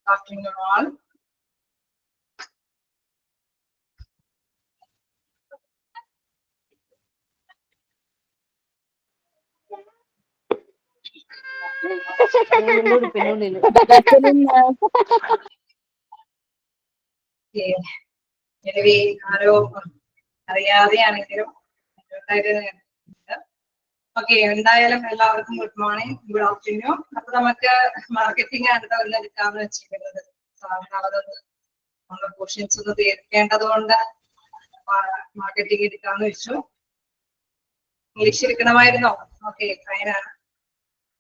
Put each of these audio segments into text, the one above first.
Afternoon all. Anyway, ആരോ അറിയാതെയാണെങ്കിലും okay, എന്തായാലും എല്ലാവർക്കും good morning, good afternoon. അപ്പൊ നമുക്ക് മാർക്കറ്റിംഗ് ആണ് എടുക്കാന്ന് വെച്ചിരിക്കുന്നത്. നമ്മുടെ ക്വസ്റ്റ്യൻസ് ഒന്ന് തീർക്കേണ്ടത് കൊണ്ട് മാർക്കറ്റിംഗ് എടുക്കാന്ന് വെച്ചു. ഇംഗ്ലീഷ് എടുക്കണമായിരുന്നോ? ഓക്കെ, ഫൈനാണ്.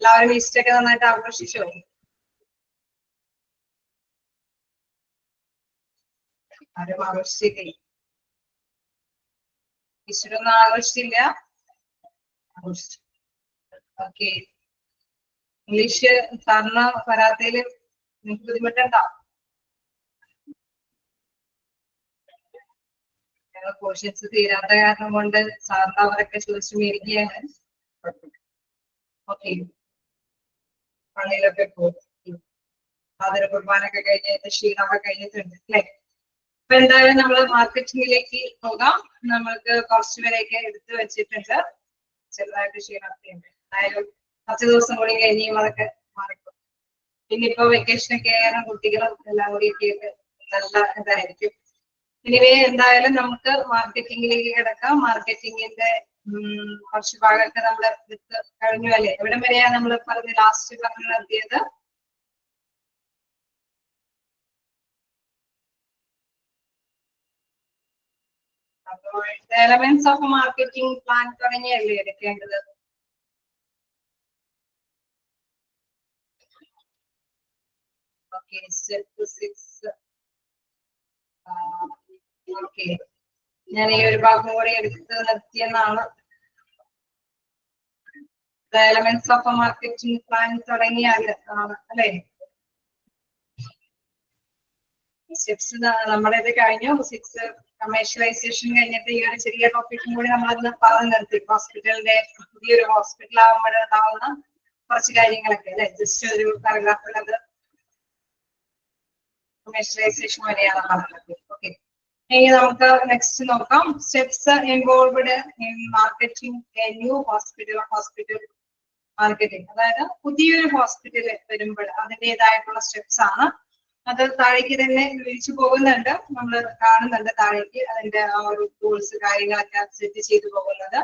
എല്ലാവരും ഈസ്റ്റൊക്കെ നന്നായിട്ട് ആഘോഷിച്ചോ? ആരും ആഘോഷിച്ചില്ലേ? ഈസ്റ്ററൊന്നും ആഘോഷിച്ചില്ല? ആഘോഷിച്ചു. ഓക്കെ, ഇംഗ്ലീഷ് സാറിന് വരാത്തതിൽ നിങ്ങൾക്ക് ബുദ്ധിമുട്ടുണ്ടോ? ഞങ്ങൾ ക്വസ്റ്റ്യൻസ് തീരാത്ത കാരണം കൊണ്ട് സാറിന് അവരൊക്കെ ചോദിച്ചു മേടിക്കുകയാണ്. ഓക്കെ, പള്ളിയിലൊക്കെ പോകും, ആദര കുർബാനൊക്കെ കഴിഞ്ഞിട്ട് ക്ഷീണമൊക്കെ കഴിഞ്ഞിട്ടുണ്ട് അല്ലെ? അപ്പൊ എന്തായാലും നമ്മൾ മാർക്കറ്റിംഗിലേക്ക് പോകാം. നമ്മൾക്ക് കുറച്ചുപേരെയൊക്കെ എടുത്തു വെച്ചിട്ടുണ്ട്. ചെറുതായിട്ട് ക്ഷീണമൊക്കെയുണ്ട്. എന്തായാലും 10 ദിവസം കൂടി കഴിഞ്ഞ് അതൊക്കെ മാറിക്കും. പിന്നിപ്പോ വെക്കേഷനൊക്കെ ആയാലും കുട്ടികളും എല്ലാം കൂടി എത്തിയിട്ട് നല്ല ഇതായിരിക്കും. ഇനിവേ എന്തായാലും നമുക്ക് മാർക്കറ്റിംഗിലേക്ക് കിടക്കാം. മാർക്കറ്റിംഗിന്റെ കുറച്ച് ഭാഗമൊക്കെ നമ്മൾ എടുത്ത് കഴിഞ്ഞു അല്ലേ? എവിടെ വരെയാ നമ്മൾ പറഞ്ഞ് ലാസ്റ്റ് പറഞ്ഞു നടത്തിയത്? എലമെന്റ്സ് ഓഫ് മാർക്കറ്റിംഗ് പ്ലാൻ തുടങ്ങിയല്ലേ എടുക്കേണ്ടത്? Okay, step 6. ഓക്കെ, ഞാൻ ഈ ഒരു ഭാഗം കൂടി എടുത്ത് നിർത്തിയെന്നാണ്. എലമെന്റ്സ് ഓഫ് മാർക്കറ്റിംഗ് പ്ലാൻ തുടങ്ങിയാൽ അല്ലെ? സ്റ്റെപ്സ് നമ്മുടെ ഇത് കഴിഞ്ഞു. 6 കമേഴ്ഷ്യലൈസേഷൻ കഴിഞ്ഞിട്ട് ഈ ഒരു ചെറിയ ടോപ്പിക്കും കൂടി നമ്മളത് പറഞ്ഞു നിർത്തി. ഹോസ്പിറ്റലിന്റെ പുതിയൊരു ഹോസ്പിറ്റൽ ആകുമ്പോൾ ഉണ്ടാവുന്ന കുറച്ച് കാര്യങ്ങളൊക്കെ അല്ലെ? ജസ്റ്റ് ഒരു പാരഗ്രാഫിൽ അത് കമേഴ്ഷ്യലൈസേഷൻ വരെയാണ് പറഞ്ഞത്. ഓക്കെ, ഇനി നമുക്ക് നെക്സ്റ്റ് നോക്കാം. Steps involved in marketing A new hospital marketing. അതായത് പുതിയൊരു ഹോസ്പിറ്റൽ വരുമ്പോൾ അതിൻ്റെതായിട്ടുള്ള സ്റ്റെപ്സ് ആണ്. അത് താഴേക്ക് തന്നെ വിളിച്ചു പോകുന്നുണ്ട്, നമ്മൾ കാണുന്നുണ്ട് താഴേക്ക് അതിന്റെ ആ ഒരു ടൂൾസ് കാര്യങ്ങളൊക്കെ സെറ്റ് ചെയ്തു പോകുന്നത്.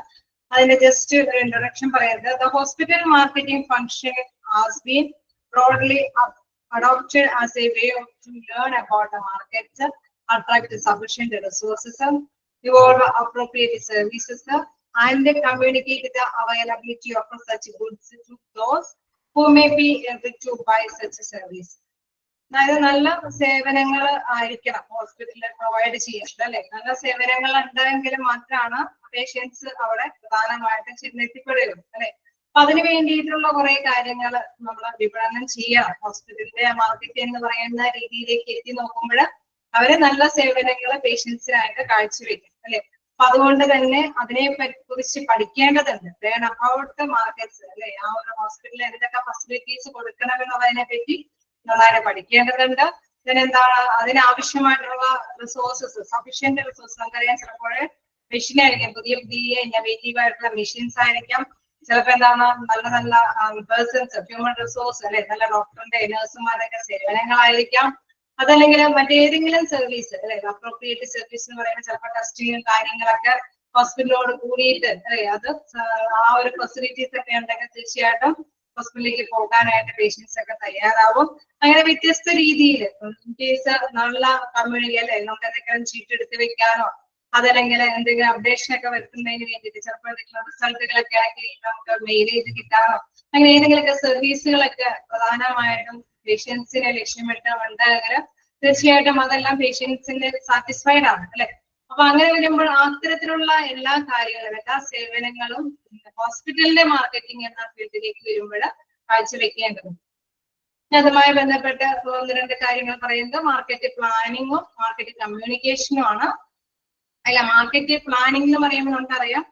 അതിന്റെ ജസ്റ്റ് ഒരു ഇൻട്രൊഡക്ഷൻ പറയുന്നത്, the hospital marketing function has been broadly adopted as a way to learn about the market, attract sufficient resources, evolve appropriate services, and communicate the availability of such goods to those who may be able to buy such a service. അതായത് നല്ല സേവനങ്ങൾ ആയിരിക്കണം ഹോസ്പിറ്റലിൽ provide ചെയ്യുന്നത് അല്ലെ? നല്ല സേവനങ്ങൾ ഉണ്ടെങ്കിൽ മാത്രമാണ് പേഷ്യൻസ് അവിടെ പ്രധാനമായിട്ടും ചെന്നെത്തിപ്പെടുകയുള്ളൂ അല്ലെ? അപ്പൊ അതിന് വേണ്ടിയിട്ടുള്ള കുറെ കാര്യങ്ങൾ നമ്മൾ വിപണനം ചെയ്യണം. ഹോസ്പിറ്റലിന്റെ മാർക്കറ്റ് എന്ന് പറയുന്ന രീതിയിലേക്ക് എത്തി നോക്കുമ്പോൾ അവര് നല്ല സേവനങ്ങൾ പേഷ്യൻസിനായിട്ട് കാഴ്ചവെക്കും അല്ലെ? അപ്പൊ അതുകൊണ്ട് തന്നെ അതിനെ കുറിച്ച് പഠിക്കേണ്ടതുണ്ട്. അബൌട്ട് ദ മാർക്കറ്റ്സ് അല്ലെ? ആ ഒരു ഹോസ്പിറ്റലിൽ എന്തൊക്കെ ഫെസിലിറ്റീസ് കൊടുക്കണമെന്നുള്ളതിനെ പറ്റി നന്നായിട്ട് പഠിക്കേണ്ടതുണ്ട്. ഇതിനെന്താണ് അതിനാവശ്യമായിട്ടുള്ള റിസോഴ്സസ്, സഫീഷ്യന്റ് റിസോഴ്സ്. നമുക്കറിയാം ചിലപ്പോൾ മെഷീൻ ആയിരിക്കാം, പുതിയ ഇന്നോവേറ്റീവ് ആയിട്ടുള്ള മെഷീൻസ് ആയിരിക്കാം. ചിലപ്പോ എന്താണ് നല്ല നല്ല പേഴ്സൺസ്, ഹ്യൂമൻ റിസോഴ്സ് അല്ലെ? നല്ല ഡോക്ടറിന്റെ നഴ്സുമാരൊക്കെ സേവനങ്ങളായിരിക്കാം. അതല്ലെങ്കിൽ മറ്റേതെങ്കിലും സർവീസ് അല്ലെ? അപ്രോപ്രിയേറ്റ് സർവീസ് എന്ന് പറയുമ്പോൾ ചിലപ്പോൾ ടെസ്റ്റിങ്ങും കാര്യങ്ങളൊക്കെ ഹോസ്പിറ്റലോട് കൂടിയിട്ട് അല്ലെ? അത് ആ ഒരു ഫെസിലിറ്റീസ് ഒക്കെ ഉണ്ടെങ്കിൽ തീർച്ചയായിട്ടും ഹോസ്പിറ്റലിലേക്ക് പോകാനായിട്ട് പേഷ്യൻസ് ഒക്കെ തയ്യാറാവും. അങ്ങനെ വ്യത്യസ്ത രീതിയിൽ കേസ് നല്ല കമ്മ്യൂണിറ്റി അല്ലെ? നമുക്ക് എന്തെങ്കിലും ചീട്ട് എടുത്ത് വെക്കാനോ അതല്ലെങ്കിൽ എന്തെങ്കിലും അപ്ഡേഷൻ ഒക്കെ വരുത്തുന്നതിന് വേണ്ടിയിട്ട് ചിലപ്പോൾ എന്തെങ്കിലും റിസൾട്ടുകളൊക്കെ ആണെങ്കിൽ നമുക്ക് മെയിൽ ചെയ്ത് കിട്ടാനോ അങ്ങനെ ഏതെങ്കിലുമൊക്കെ സർവീസുകളൊക്കെ പ്രധാനമായിട്ടും പേഷ്യൻസിനെ ലക്ഷ്യമിട്ട് ഉണ്ടെങ്കിൽ തീർച്ചയായിട്ടും അതെല്ലാം പേഷ്യൻസിന്റെ സാറ്റിസ്ഫൈഡ് ആണ് അല്ലെ? അപ്പൊ അങ്ങനെ വരുമ്പോൾ അത്തരത്തിലുള്ള എല്ലാ കാര്യങ്ങളും എല്ലാ സേവനങ്ങളും ഹോസ്പിറ്റലിന്റെ മാർക്കറ്റിംഗ് എന്ന ഫീൽഡിലേക്ക് വരുമ്പോൾ കാഴ്ചവെക്കേണ്ടതുണ്ട്. അതുമായി ബന്ധപ്പെട്ട് 1-2 കാര്യങ്ങൾ പറയുന്നത് മാർക്കറ്റ് പ്ലാനിങ്ങും മാർക്കറ്റ് കമ്മ്യൂണിക്കേഷനും ആണ്. അല്ല, മാർക്കറ്റ് പ്ലാനിംഗ് എന്ന് പറയുമ്പോൾ നമുക്കറിയാം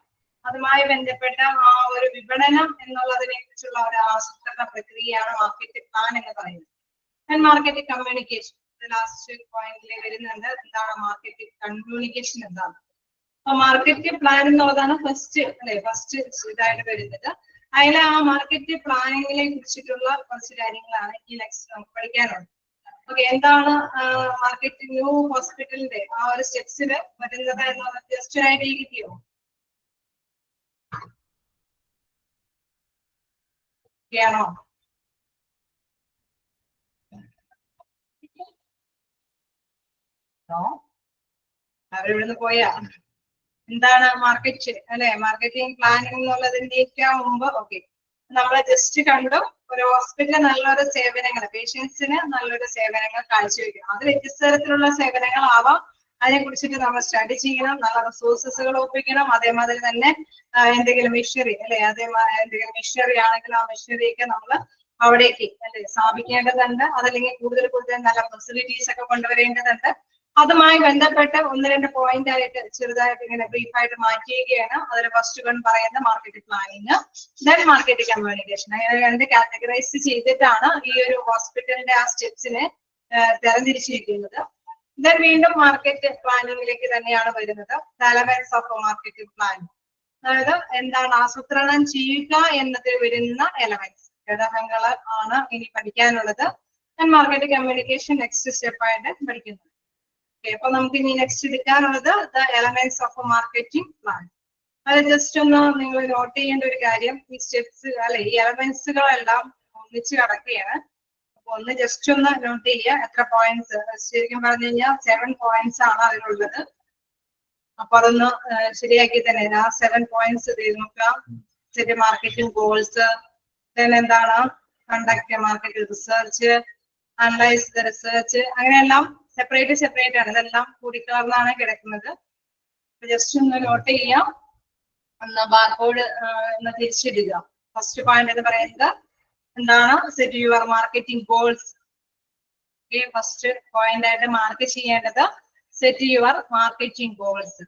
അതുമായി ബന്ധപ്പെട്ട ആ ഒരു വിപണനം എന്നുള്ളതിനെ കുറിച്ചുള്ള ഒരു ആസൂത്രണ പ്രക്രിയയാണ് മാർക്കറ്റ് പ്ലാൻ എന്ന് പറയുന്നത്. ആൻഡ് മാർക്കറ്റിംഗ് കമ്മ്യൂണിക്കേഷൻ ലാസ്റ്റ് പോയിന്റിൽ വരുന്നുണ്ട്. എന്താണ് മാർക്കറ്റിംഗ് കമ്മ്യൂണിക്കേഷൻ എന്താണ്? അപ്പൊ മാർക്കറ്റ് പ്ലാൻ എന്നുള്ളതാണ് ഫസ്റ്റ് അല്ലെ, ഫസ്റ്റ് ഇതായിട്ട് വരുന്നത്. അതിലെ ആ മാർക്കറ്റ് പ്ലാനിങ്ങിനെ കുറിച്ചിട്ടുള്ള കുറച്ച് കാര്യങ്ങളാണ് ഈ നെക്സ്റ്റ് നമുക്ക് പഠിക്കാനുള്ളത്. ഓക്കെ, എന്താണ് മാർക്കറ്റ് ന്യൂ ഹോസ്പിറ്റലിന്റെ ആ ഒരു സ്റ്റെപ്സില് വരുന്നത് എന്നുള്ളത് ജസ്റ്റ് ഒരു ഐഡിയ കിട്ടിയോ? ആണോ? അവരിവിടുന്ന് പോയാ എന്താണ് മാർക്കറ്റ് അല്ലെ, മാർക്കറ്റിംഗ് പ്ലാനിംഗ് എന്നുള്ളതിന്റെ മുമ്പ് ഓക്കെ നമ്മളെ ജസ്റ്റ് കണ്ടു ഒരു ഹോസ്പിറ്റലിൽ നല്ലൊരു സേവനങ്ങൾ പേഷ്യൻസിന് നല്ലൊരു സേവനങ്ങൾ കാഴ്ചവെക്കണം. അത് വ്യത്യസ്ത തരത്തിലുള്ള സേവനങ്ങളാവാം. അതിനെ കുറിച്ചിട്ട് നമ്മൾ സ്റ്റഡി ചെയ്യണം, നല്ല റിസോഴ്സസുകൾ ഒപ്പിക്കണം. അതേമാതിരി തന്നെ എന്തെങ്കിലും മിഷനറി അല്ലെ, എന്തെങ്കിലും മിഷനറി ആണെങ്കിൽ ആ മിഷനറിയൊക്കെ നമ്മൾ അവിടേക്ക് അല്ലെ സ്ഥാപിക്കേണ്ടതുണ്ട്. അതല്ലെങ്കിൽ കൂടുതൽ കൂടുതൽ നല്ല ഫെസിലിറ്റീസ് ഒക്കെ കൊണ്ടുവരേണ്ടതുണ്ട്. അതുമായി ബന്ധപ്പെട്ട് ഒന്ന് രണ്ട് പോയിന്റ് ആയിട്ട് ചെറുതായിട്ട് ഇങ്ങനെ ബ്രീഫായിട്ട് മാറ്റിയിരിക്കുകയാണ്. അതിൽ ഫസ്റ്റ് വൺ പറയുന്ന market planning, then market communication. അങ്ങനെ രണ്ട് കാറ്റഗറൈസ് ചെയ്തിട്ടാണ് ഈ ഒരു ഹോസ്പിറ്റലിന്റെ ആ സ്റ്റെപ്സിനെ തരംതിരിച്ചിരിക്കുന്നത്. ദെൻ വീണ്ടും മാർക്കറ്റ് പ്ലാനിങ്ങിലേക്ക് തന്നെയാണ് വരുന്നത്. എലമെന്റ്സ് ഓഫ് മാർക്കറ്റ് പ്ലാനിങ്, അതായത് എന്താണ് ആസൂത്രണം ചെയ്യുക എന്നതിൽ വരുന്ന എലമെന്റ്സ്, ഘടകങ്ങൾ ആണ് ഇനി പഠിക്കാനുള്ളത്. ദെൻ മാർക്കറ്റ് കമ്മ്യൂണിക്കേഷൻ നെക്സ്റ്റ് സ്റ്റെപ്പായിട്ട് പഠിക്കുന്നത്. അപ്പൊ നമുക്ക് ഇനി നെക്സ്റ്റ് എടുക്കാനുള്ളത് the elements of marketing plan. അത് ജസ്റ്റ് ഒന്ന് നിങ്ങൾ നോട്ട് ചെയ്യേണ്ട ഒരു കാര്യം, ഈ സ്റ്റെപ്സ് അല്ലെ ഈ എലമെന്റ്സുകളെല്ലാം ഒന്നിച്ച് കിടക്കുകയാണ്. അപ്പൊ ഒന്ന് ജസ്റ്റ് ഒന്ന് നോട്ട് ചെയ്യുക. എത്ര പോയിന്റ്സ് ശരിക്കും പറഞ്ഞു കഴിഞ്ഞാൽ 7 പോയിന്റ്സ് ആണ് അതിനുള്ളത്. അപ്പൊ അതൊന്ന് ശരിയാക്കി തന്നെ ആ 7 പോയിന്റ്സ് നോക്കാം. ശരി, മാർക്കറ്റിംഗ് ഗോൾസ്, ദെൻ എന്താണ് conduct market research, analyse the research, അങ്ങനെയെല്ലാം സെപ്പറേറ്റ് ആണ്. ഇതെല്ലാം കൂടിക്കലർന്നാണ് കിടക്കുന്നത്. ജസ്റ്റ് ഒന്ന് നോട്ട് ചെയ്യാം, ഒന്ന് ബാർകോഡ് ഒന്ന് തിരിച്ചിടുക. ഫസ്റ്റ് പോയിന്റ് എന്ന് പറയുന്നത് എന്താണ്, set your marketing goals. First point ആയിട്ട് മാർക്ക് ചെയ്യേണ്ടത് സെറ്റ് യുവർ മാർക്കറ്റിംഗ് ഗോൾസ്.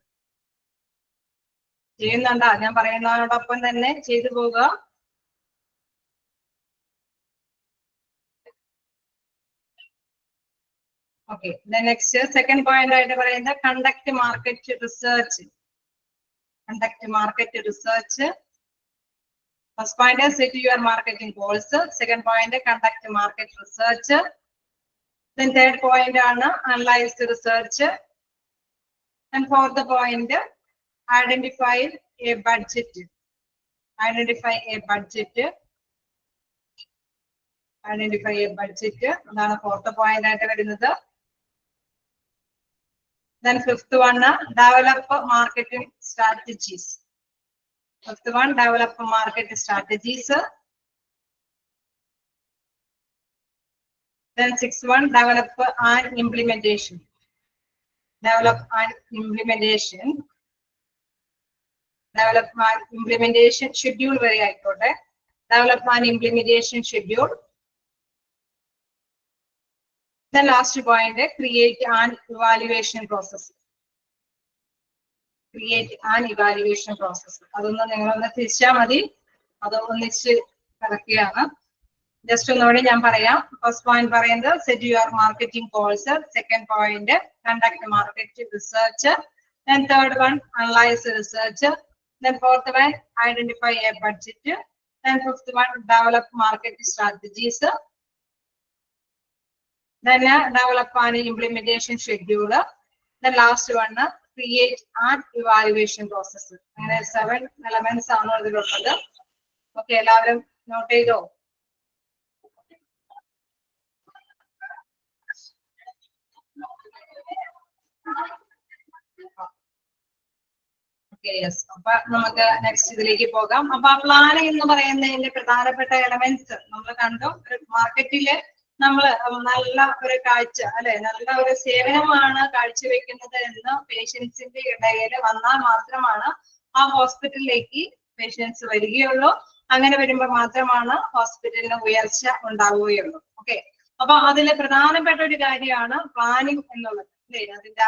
ചെയ്യുന്നുണ്ടോ? ഞാൻ പറയുന്നതിനോടൊപ്പം തന്നെ ചെയ്തു പോവുക. Okay, the next second point ആയിട്ട് പറയുന്നത് conduct market research. Conduct market research. First point set your marketing goals. Second point conduct market research. Then third point ആണ് analyse the research. And fourth point identify A budget. Identify A budget. Identify A budget അതാണ് fourth point ആയിട്ട് വരുന്നത്. Then fifth one, develop marketing strategies. Fifth one, develop market strategies. Then sixth one, develop and implementation. Develop and implementation. Develop and implementation schedule very important. Develop and implementation schedule. The last point, create an evaluation process. Create an evaluation process. അതൊന്ന് നിങ്ങളൊന്ന് തിരിച്ചാൽ മതി, അത് ഒന്നിച്ച് കിടക്കുകയാണ്. Just ഒന്നുകൂടി ഞാൻ പറയാം. First point പറയുന്നത് set your marketing goals. Second point conduct market research. Then third one, analyze research. Then fourth one, identify a budget. Then fifth one, develop market strategies. Then develop an implementation schedule. The last one, create an evaluation process. അങ്ങനെ 7 elements ആണ് ഇതിലുള്ളത്. Okay, എല്ലാവരും not ചെയ്തോ? Yes, അപ്പൊ നമുക്ക് next ഇതിലേക്ക് പോകാം. അപ്പൊ ആ പ്ലാനിംഗ് എന്ന് പറയുന്നതിന്റെ പ്രധാനപ്പെട്ട എലമെന്റ്സ് നമ്മൾ കണ്ടു. മാർക്കറ്റില് നമ്മൾ നല്ല ഒരു കാഴ്ച അല്ലെ, നല്ല ഒരു സേവനമാണ് കാഴ്ചവെക്കുന്നത് എന്ന് പേഷ്യൻസിന്റെ ഇടയിൽ വന്നാൽ മാത്രമാണ് ആ ഹോസ്പിറ്റലിലേക്ക് പേഷ്യൻസ് വരികയുള്ളൂ. അങ്ങനെ വരുമ്പോൾ മാത്രമാണ് ഹോസ്പിറ്റലിന് ഉയർച്ച ഉണ്ടാവുകയുള്ളൂ. ഓക്കെ, അപ്പൊ അതിലെ പ്രധാനപ്പെട്ട ഒരു കാര്യമാണ് പ്ലാനിങ് എന്നുള്ളത് അല്ലെ. അതിന്റെ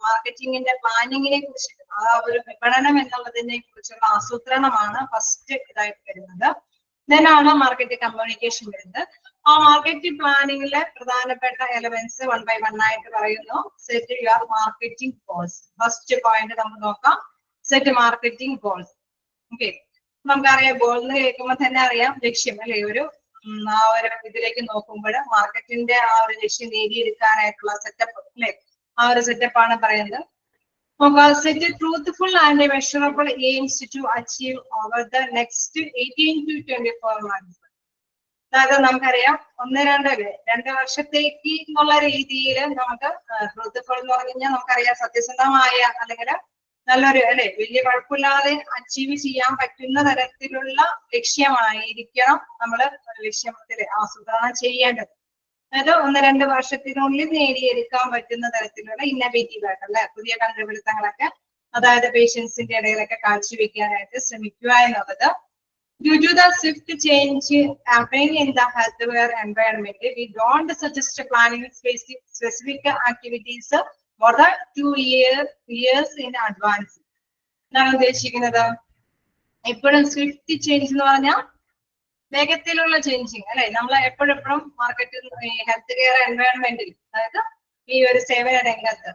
മാർക്കറ്റിംഗിന്റെ പ്ലാനിങ്ങിനെ കുറിച്ച്, ആ ഒരു വിപണനം എന്നുള്ളതിനെ കുറിച്ചുള്ള ആസൂത്രണമാണ് ഫസ്റ്റ് ഇതായിട്ട് വരുന്നത്. ദെൻ ആണ് മാർക്കറ്റ് കമ്മ്യൂണിക്കേഷൻ വരുന്നത്. ആ മാർക്കറ്റ് പ്ലാനിങ്ങിലെ പ്രധാനപ്പെട്ട എലമെന്റ്സ് 1 by 1 ആയിട്ട് പറയുന്നു. Set your marketing goals. First point നമുക്ക് നോക്കാം, സെറ്റ് മാർക്കറ്റിംഗ് ഗോൾസ്. ഓക്കെ, നമുക്കറിയാം ഗോൾ എന്ന് കേൾക്കുമ്പോൾ തന്നെ അറിയാം ലക്ഷ്യം അല്ലെ, ഒരു ആ ഒരു ഇതിലേക്ക് നോക്കുമ്പോൾ മാർക്കറ്റിന്റെ ആ ഒരു ലക്ഷ്യം നേടിയെടുക്കാനായിട്ടുള്ള സെറ്റപ്പ് അല്ലെ, ആ ഒരു സെറ്റപ്പ് ആണ് പറയുന്നത്. Set truthful and measurable aims to achieve over the next 18 to 24 months. അതായത് നമുക്കറിയാം 2 വർഷത്തേക്ക് എന്നുള്ള രീതിയിൽ നമുക്ക് ട്രൂത്ത്ഫുൾ എന്ന് പറഞ്ഞു കഴിഞ്ഞാൽ നമുക്കറിയാം സത്യസന്ധമായ അല്ലെങ്കിൽ നല്ലൊരു അല്ലെ വലിയ കുഴപ്പമില്ലാതെ അച്ചീവ് ചെയ്യാൻ പറ്റുന്ന തരത്തിലുള്ള ലക്ഷ്യമായിരിക്കണം നമ്മൾ ലക്ഷ്യത്തിൽ ആസൂത്രണം ചെയ്യേണ്ടത്. അതായത് 1-2 വർഷത്തിനുള്ളിൽ നേടിയെടുക്കാൻ പറ്റുന്ന തരത്തിലുള്ള ഇന്നോവേറ്റീവ് ആയിട്ടുള്ള പുതിയ കണ്ടുപിടുത്തങ്ങളൊക്കെ അതായത് പേഷ്യൻസിന്റെ ഇടയിലൊക്കെ കാഴ്ചവെക്കാനായിട്ട് ശ്രമിക്കുക എന്നുള്ളത്. Due to the swift change happening in the healthcare environment, we don't suggest planning specific activities more than 2 years in advance. എന്താണ് ഉദ്ദേശിക്കുന്നത്? എപ്പോഴും സ്വിഫ്റ്റ് ചേഞ്ച് എന്ന് പറഞ്ഞാൽ വേഗത്തിലുള്ള ചേഞ്ചിങ് അല്ലെ. നമ്മൾ എപ്പോഴെപ്പോഴും മാർക്കറ്റിൽ ഹെൽത്ത് കെയർ എൻവയോൺമെന്റിൽ അതായത് ഈ ഒരു സേവന രംഗത്ത്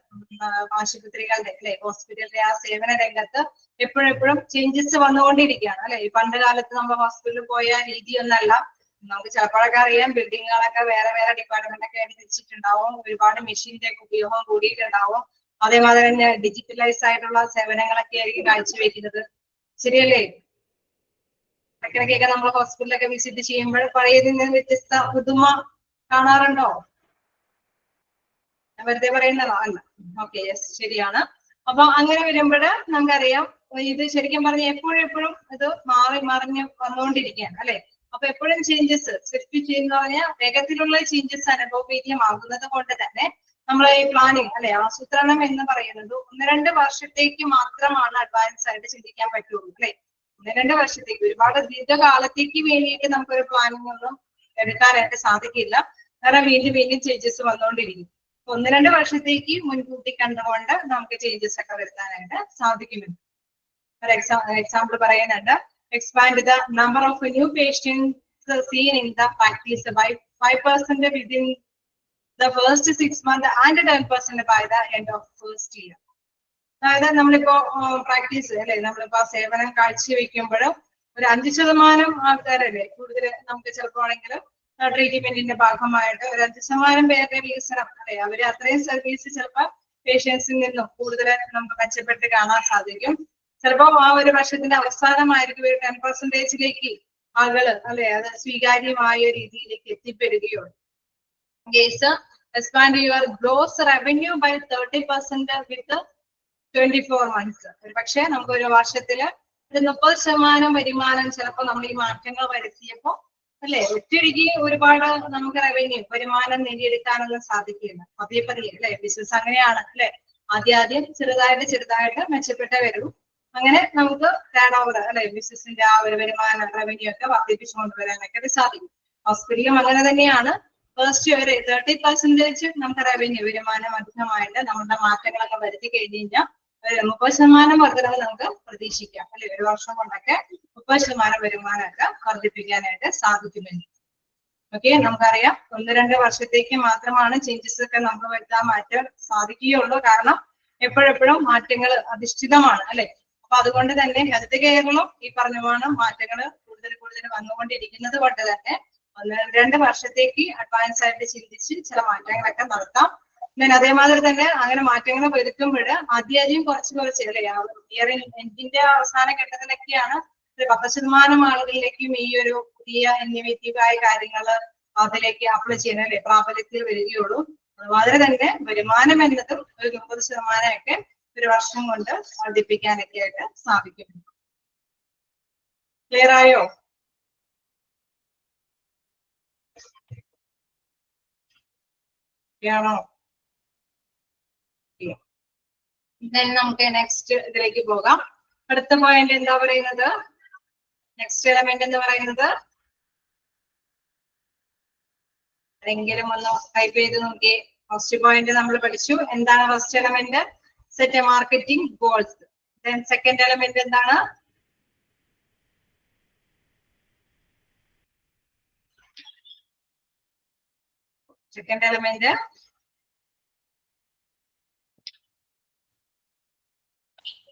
ആശുപത്രികളുടെ അല്ലെ ഹോസ്പിറ്റലിന്റെ ആ സേവന രംഗത്ത് എപ്പോഴെപ്പോഴും ചേഞ്ചസ് വന്നുകൊണ്ടിരിക്കുകയാണ് അല്ലെ. ഈ പണ്ട് കാലത്ത് നമ്മൾ ഹോസ്പിറ്റലിൽ പോയ രീതിയൊന്നല്ല. നമുക്ക് ചിലപ്പോഴൊക്കെ അറിയാം ബിൽഡിങ്ങുകളൊക്കെ വേറെ വേറെ ഡിപ്പാർട്ട്മെന്റ് ഒക്കെ ആയിട്ട് തിരിച്ചിട്ടുണ്ടാവും, ഒരുപാട് മെഷീന്റെ ഒക്കെ ഉപയോഗം കൂടിയിട്ടുണ്ടാവും. അതേമാതിരി തന്നെ ഡിജിറ്റലൈസ് ആയിട്ടുള്ള സേവനങ്ങളൊക്കെ ആയിരിക്കും കാഴ്ചവെക്കുന്നത്. ശരിയല്ലേ? ഇടയ്ക്കിടയ്ക്കൊക്കെ നമ്മൾ ഹോസ്പിറ്റലൊക്കെ വിസിറ്റ് ചെയ്യുമ്പോൾ പഴയതിൽ നിന്ന് വ്യത്യസ്ത പുതുമ കാണാറുണ്ടോ? വെറുതെ പറയുന്നതോ അല്ല. ഓക്കെ, യെസ്, ശരിയാണ്. അപ്പൊ അങ്ങനെ വരുമ്പോൾ നമുക്കറിയാം ഇത് ശരിക്കും പറഞ്ഞ എപ്പോഴെപ്പോഴും ഇത് മാറി മറിഞ്ഞ് വന്നുകൊണ്ടിരിക്കുകയാണ് അല്ലെ. അപ്പൊ എപ്പോഴും ചേഞ്ചസ് സ്വിഫ്റ്റ് ചെയ്യുന്ന പറഞ്ഞാൽ വേഗത്തിലുള്ള ചേഞ്ചസ് അനുഭവവേദ്യമാകുന്നത് കൊണ്ട് തന്നെ നമ്മൾ ഈ പ്ലാനിങ് അല്ലെ ആസൂത്രണം എന്ന് പറയുന്നത് 1-2 വർഷത്തേക്ക് മാത്രമാണ് അഡ്വാൻസ് ആയിട്ട് ചിന്തിക്കാൻ പറ്റുള്ളൂ അല്ലെ. 1-2 വർഷത്തേക്ക് ഒരുപാട് ദീർഘകാലത്തേക്ക് വേണ്ടിയിട്ട് നമുക്കൊരു പ്ലാനിങ് ഒന്നും എടുക്കാനായിട്ട് സാധിക്കില്ല. കാരണം വീണ്ടും വീണ്ടും ചേഞ്ചസ് വന്നുകൊണ്ടിരിക്കും. 1-2 വർഷത്തേക്ക് മുൻകൂട്ടി കണ്ടുകൊണ്ട് നമുക്ക് ചേഞ്ചസ് ഒക്കെ വരുത്താനായിട്ട് സാധിക്കുന്നുണ്ട്. ഒരു എക്സാമ്പിൾ പറയാനുണ്ട്. Expand the number of new patients seen in the practice by 5% within the first 6 months and 10% by the end of first year. അതായത് നമ്മളിപ്പോ പ്രാക്ടീസ് അല്ലെ നമ്മളിപ്പോ സേവനം കാഴ്ചവെക്കുമ്പോൾ ഒരു 5% ആൾക്കാരല്ലേ കൂടുതൽ നമുക്ക് ചിലപ്പോൾ ആണെങ്കിൽ ട്രീറ്റ്മെന്റിന്റെ ഭാഗമായിട്ട് ഒരു 5% പേരുടെ വികസനം അല്ലെ അവര് അത്രയും സർവീസ് ചിലപ്പോൾ പേഷ്യൻസിൽ നിന്നും കൂടുതൽ നമുക്ക് മെച്ചപ്പെട്ട് കാണാൻ സാധിക്കും. ചിലപ്പോൾ ആ ഒരു വർഷത്തിന്റെ അവസാനമായിരിക്കും ഒരു 10%ലേക്ക് ആളുകൾ അല്ലെ അത് സ്വീകാര്യമായ രീതിയിലേക്ക് എത്തിപ്പെടുകയുള്ളൂ. Case expand your gross revenue by 30% with 24 months. ഒരു പക്ഷേ നമുക്ക് ഒരു വർഷത്തില് ഒരു 30% വരുമാനം ചിലപ്പോൾ നമ്മൾ ഈ മാറ്റങ്ങൾ വരുത്തിയപ്പോ അല്ലെ ഒറ്റയടിക്ക് ഒരുപാട് നമുക്ക് വരുമാനം നേടിയെടുക്കാനൊന്നും സാധിക്കില്ല. പതിയെ പതിയെ അല്ലെ ബിസിനസ് അങ്ങനെയാണ് അല്ലെ. ആദ്യം ചെറുതായിട്ട് മെച്ചപ്പെട്ടേ വരൂ. അങ്ങനെ നമുക്ക് ടേൺ ഓവർ അല്ലെ ബിസിനസിന്റെ ആ ഒരു വരുമാന റവന്യൂ ഒക്കെ വർദ്ധിപ്പിച്ചു കൊണ്ടുവരാനൊക്കെ സാധിക്കും. ഹോസ്പിറ്റലും അങ്ങനെ തന്നെയാണ്. ഫസ്റ്റ് ഒരു 30% നമുക്ക് റവന്യൂ വരുമാനം അധികമായിട്ട് നമ്മുടെ മാറ്റങ്ങളൊക്കെ വരുത്തി കഴിഞ്ഞ് കഴിഞ്ഞാൽ 30% വർധനവ് നമുക്ക് പ്രതീക്ഷിക്കാം അല്ലെ. ഒരു വർഷം കൊണ്ടൊക്കെ 30% വരുമാനമൊക്കെ വർദ്ധിപ്പിക്കാനായിട്ട് സാധിക്കുന്നുണ്ട്. ഓക്കെ, നമുക്കറിയാം 1-2 വർഷത്തേക്ക് മാത്രമാണ് ചേഞ്ചസ് ഒക്കെ നമുക്ക് വരുത്താൻ മാറ്റാൻ സാധിക്കുകയുള്ളൂ. കാരണം എപ്പോഴെപ്പോഴും മാറ്റങ്ങൾ അധിഷ്ഠിതമാണ് അല്ലെ. അപ്പൊ അതുകൊണ്ട് തന്നെ ഹെൽത്ത് കെയറിലും ഈ പറഞ്ഞ മാറ്റങ്ങൾ കൂടുതൽ വന്നുകൊണ്ടിരിക്കുന്നത് കൊണ്ട് തന്നെ 1-2 വർഷത്തേക്ക് അഡ്വാൻസ് ആയിട്ട് ചിന്തിച്ച് ചില മാറ്റങ്ങളൊക്കെ നടത്താം. അതേമാതിരി തന്നെ അങ്ങനെ മാറ്റങ്ങൾ വരുത്തുമ്പോൾ ആദ്യം കുറച്ച് അല്ലേ ഇയർ എൻഡിന്റെ അവസാന ഘട്ടത്തിലൊക്കെയാണ് ഒരു 10% ആളുകളിലേക്കും ഈ ഒരു പുതിയ ഇന്നോവേറ്റീവായ കാര്യങ്ങൾ അതിലേക്ക് അപ്ലൈ ചെയ്യുന്ന അല്ലെ പ്രാബല്യത്തിൽ വരികയുള്ളൂ. അതുമാതിരി തന്നെ വരുമാനം എന്നതും ഒരു 30% ഒരു വർഷം കൊണ്ട് വർദ്ധിപ്പിക്കാനൊക്കെ ആയിട്ട് സാധിക്കും. ക്ലിയർ ആയോ? ണോ? നമുക്ക് നെക്സ്റ്റ് ഇതിലേക്ക് പോകാം. അടുത്ത പോയിന്റ് എന്താ പറയുന്നത്? നെക്സ്റ്റ് എലമെന്റ് എന്ന് പറയുന്നത് ആരെങ്കിലും ഒന്ന് ടൈപ്പ് ചെയ്ത് നോക്കിയേ. ഫസ്റ്റ് പോയിന്റ് നമ്മൾ പഠിച്ചു. എന്താണ് first element? Set marketing goals. Second element എന്താണ്? Second element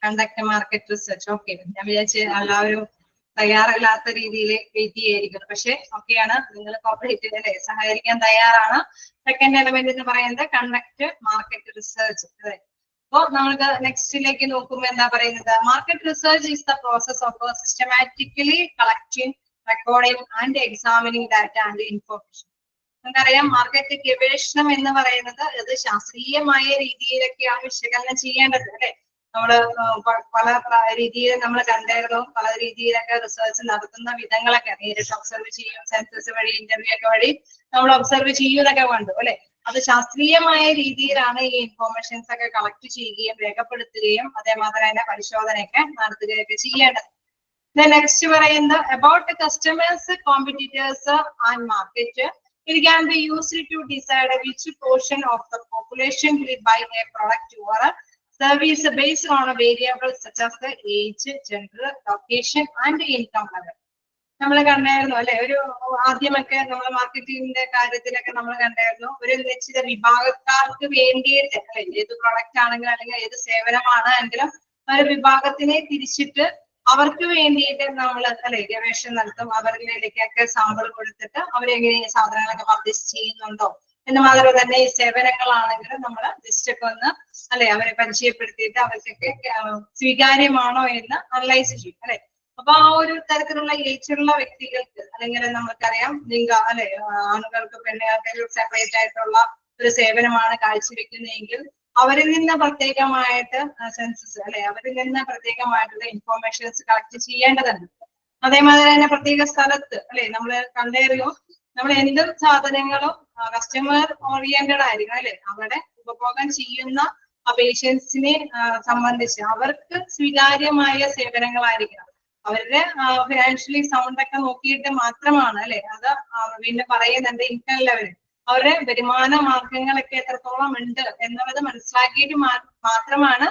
conduct market research. Okay, ഞാൻ വിചാരിച്ച് എല്ലാവരും തയ്യാറല്ലാത്ത രീതിയിൽ വെയിറ്റ് ചെയ്യായിരിക്കും. പക്ഷെ ഒക്കെയാണ്, നിങ്ങൾ കോപ്പറേറ്റ് അല്ലെ, സഹകരിക്കാൻ തയ്യാറാണ്. സെക്കൻഡ് എലമെന്റ് എന്ന് പറയുന്നത് കണ്ടക്ട് മാർക്കറ്റ് റിസർച്ച്. അതെ, അപ്പൊ നമുക്ക് നെക്സ്റ്റിലേക്ക് നോക്കുമ്പോൾ എന്താ പറയുന്നത്? Market research is the process of systematically collecting, recording and examining data and information. നമുക്കറിയാം, മാർക്കറ്റ് ഗവേഷണം എന്ന് പറയുന്നത് അത് ശാസ്ത്രീയമായ രീതിയിലൊക്കെയാണ് വിശകലനം ചെയ്യേണ്ടത് അല്ലെ. നമ്മള് പല രീതിയിൽ നമ്മൾ കണ്ടായിരുന്നു, പല രീതിയിലൊക്കെ റിസർച്ച് നടത്തുന്ന വിധങ്ങളൊക്കെ നേരിട്ട് ഒബ്സർവ് ചെയ്യും, സെൻസസ് വഴി, ഇന്റർവ്യൂ ഒക്കെ വഴി നമ്മൾ ഒബ്സർവ് ചെയ്യുന്നതൊക്കെ കണ്ടു അല്ലെ. അത് ശാസ്ത്രീയമായ രീതിയിലാണ് ഈ ഇൻഫോർമേഷൻസ് ഒക്കെ കളക്ട് ചെയ്യുകയും രേഖപ്പെടുത്തുകയും അതേമാതിരി തന്നെ പരിശോധനയൊക്കെ നടത്തുകയൊക്കെ ചെയ്യേണ്ടത്. നെക്സ്റ്റ് പറയുന്നത് about customers, competitors and market. It can be used to decide which portion of the population will buy a product or a service based on a variable such as the age, gender, location and income level. നമ്മൾ കണ്ടായിരുന്നു അല്ലെ, ഒരു ആദ്യമൊക്കെ നമ്മൾ മാർക്കറ്റിംഗിന്റെ കാര്യത്തിലൊക്കെ നമ്മൾ കണ്ടായിരുന്നു, ഒരു നിശ്ചിത വിഭാഗക്കാർക്ക് വേണ്ടിയിട്ട് അല്ലെ, ഏത് പ്രൊഡക്റ്റ് ആണെങ്കിലും അല്ലെങ്കിൽ ഏത് സേവനമാണ് എങ്കിലും ഒരു വിഭാഗത്തിനെ തിരിച്ചിട്ട് അവർക്ക് വേണ്ടിയിട്ട് നമ്മൾ അല്ലെ ഗവേഷണം നടത്തും. അവരിലേക്കൊക്കെ സാമ്പിൾ കൊടുത്തിട്ട് അവരെങ്ങനെ സാധനങ്ങളൊക്കെ പർച്ചേസ് ചെയ്യുന്നുണ്ടോ എന്ന് മാത്രമേ തന്നെ ഈ സേവനങ്ങളാണെങ്കിലും നമ്മൾ ജസ്റ്റ് ഒക്കെ ഒന്ന് അല്ലെ അവരെ പരിചയപ്പെടുത്തിയിട്ട് അവർക്കൊക്കെ സ്വീകാര്യമാണോ എന്ന് അനലൈസ് ചെയ്യും അല്ലെ. അപ്പൊ ആ ഒരു തരത്തിലുള്ള ഏജുള്ള വ്യക്തികൾക്ക് അല്ലെങ്കിൽ നമുക്കറിയാം ലിംഗ അല്ലെ, ആണുങ്ങൾക്ക് പെണ്ണുകൾക്ക് സെപ്പറേറ്റ് ആയിട്ടുള്ള ഒരു സേവനമാണ് കാഴ്ചവെക്കുന്നതെങ്കിൽ അവരിൽ നിന്ന് പ്രത്യേകമായിട്ട് സെൻസസ് അല്ലെ, അവരിൽ നിന്ന് പ്രത്യേകമായിട്ടുള്ള ഇൻഫോർമേഷൻസ് കളക്ട് ചെയ്യേണ്ടതുണ്ട്. അതേമാതിരി തന്നെ പ്രത്യേക സ്ഥലത്ത് അല്ലെ, നമ്മൾ കണ്ടേറിയോ, നമ്മൾ എന്ത് സാധനങ്ങളും കസ്റ്റമർ ഓറിയന്റഡ് ആയിരിക്കണം അല്ലെ. അവിടെ ഉപഭോഗം ചെയ്യുന്ന പേഷ്യൻസിനെ സംബന്ധിച്ച് അവർക്ക് സ്വീകാര്യമായ സേവനങ്ങളായിരിക്കണം. അവരുടെ ഫിനാൻഷ്യലി സൗണ്ട് ഒക്കെ നോക്കിയിട്ട് മാത്രമാണ് അല്ലെ, അത് പിന്നെ പറയുന്നുണ്ട് ഇൻകം ലെവൽ, അവരുടെ വരുമാന മാർഗങ്ങളൊക്കെ എത്രത്തോളം ഉണ്ട് എന്നുള്ളത് മനസ്സിലാക്കിയിട്ട് മാത്രമാണ്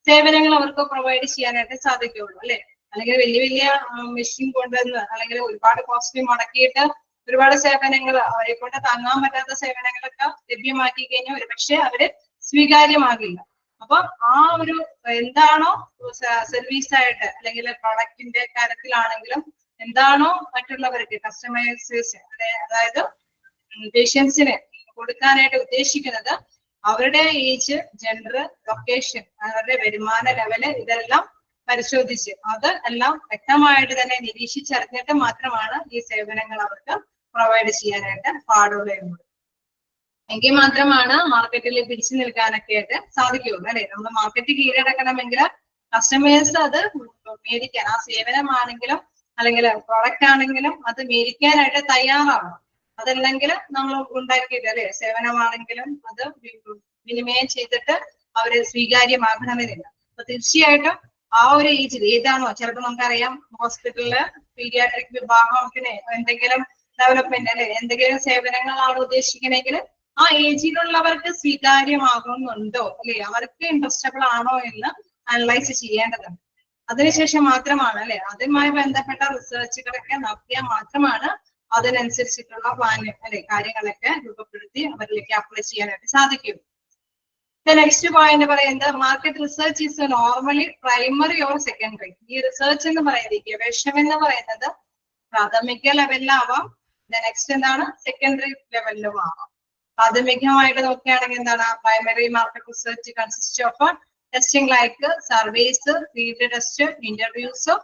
സേവനങ്ങൾ അവർക്ക് പ്രൊവൈഡ് ചെയ്യാനായിട്ട് സാധിക്കുകയുള്ളൂ അല്ലെ. അല്ലെങ്കിൽ വലിയ വലിയ മെഷീൻ കൊണ്ടുവന്ന് അല്ലെങ്കിൽ ഒരുപാട് കോസ്റ്റ്ലി മുടക്കിയിട്ട് ഒരുപാട് സേവനങ്ങൾ അവരെ കൊണ്ട് താങ്ങാൻ പറ്റാത്ത സേവനങ്ങളൊക്കെ ലഭ്യമാക്കി കഴിഞ്ഞാൽ ഒരുപക്ഷെ അവര് സ്വീകാര്യമാകില്ല. അപ്പൊ ആ ഒരു എന്താണോ സർവീസ് ആയിട്ട് അല്ലെങ്കിൽ പ്രൊഡക്റ്റിന്റെ കാര്യത്തിലാണെങ്കിലും എന്താണോ മറ്റുള്ളവർക്ക് കസ്റ്റമൈസേഷൻ അതായത് പേഷ്യൻസിന് കൊടുക്കാനായിട്ട് ഉദ്ദേശിക്കുന്നത്, അവരുടെ ഏജ്, ജെൻഡർ, ലൊക്കേഷൻ, അവരുടെ വരുമാന ലെവല് ഇതെല്ലാം പരിശോധിച്ച് അത് എല്ലാം വ്യക്തമായിട്ട് തന്നെ നിരീക്ഷിച്ചറിഞ്ഞിട്ട് മാത്രമാണ് ഈ സേവനങ്ങൾ അവർക്ക് പ്രൊവൈഡ് ചെയ്യാനായിട്ട് പാടുള്ളൂ എന്നത്. എങ്കിൽ മാത്രമാണ് മാർക്കറ്റിൽ പിടിച്ചു നിൽക്കാനൊക്കെ ആയിട്ട് സാധിക്കുകയുള്ളൂ അല്ലെ. നമ്മൾ മാർക്കറ്റ് കീഴടക്കണമെങ്കിൽ കസ്റ്റമേഴ്സ് അത് മേടിക്കാൻ, ആ സേവനമാണെങ്കിലും അല്ലെങ്കിൽ പ്രൊഡക്റ്റ് ആണെങ്കിലും അത് മേടിക്കാനായിട്ട് തയ്യാറാവണം. അതല്ലെങ്കിൽ നമ്മൾ ഉണ്ടാക്കിയിട്ട് അല്ലെ സേവനമാണെങ്കിലും അത് വിനിമയം ചെയ്തിട്ട് അവര് സ്വീകാര്യമാകണമെന്നില്ല. അപ്പൊ തീർച്ചയായിട്ടും ആ ഒരു ഏജിൽ ഏതാണോ, ചിലപ്പോൾ നമുക്കറിയാം ഹോസ്പിറ്റലില് പീഡിയാട്രിക് വിഭാഗത്തിന് എന്തെങ്കിലും ഡെവലപ്മെന്റ് അല്ലെ എന്തെങ്കിലും സേവനങ്ങളാണ് ഉദ്ദേശിക്കണമെങ്കിൽ ആ ഏജിലുള്ളവർക്ക് സ്വീകാര്യമാകുന്നുണ്ടോ അല്ലെ, അവർക്ക് ഇൻട്രസ്റ്റബിൾ ആണോ എന്ന് അനലൈസ് ചെയ്യേണ്ടതുണ്ട്. അതിനുശേഷം മാത്രമാണ് അല്ലെ അതുമായി ബന്ധപ്പെട്ട റിസർച്ചുകളൊക്കെ നടത്തിയാൽ മാത്രമാണ് അതിനനുസരിച്ചിട്ടുള്ള പ്ലാൻ അല്ലെ കാര്യങ്ങളൊക്കെ രൂപപ്പെടുത്തി അവരിലേക്ക് അപ്ലൈ ചെയ്യാനായിട്ട് സാധിക്കും. നെക്സ്റ്റ് പോയിന്റ് പറയുന്നത് market research is normally primary or secondary. ഈ റിസർച്ച് എന്ന് പറയുന്നത് ഗവേഷണം എന്ന് പറയുന്നത് പ്രാഥമിക ലെവലിലാവാം, നെക്സ്റ്റ് എന്താണ് സെക്കൻഡറി ലെവലിലും ആവാം. പ്രാഥമികമായിട്ട് നോക്കുകയാണെങ്കിൽ എന്താണ് primary market research consist of testing like surveys, field test, interviews,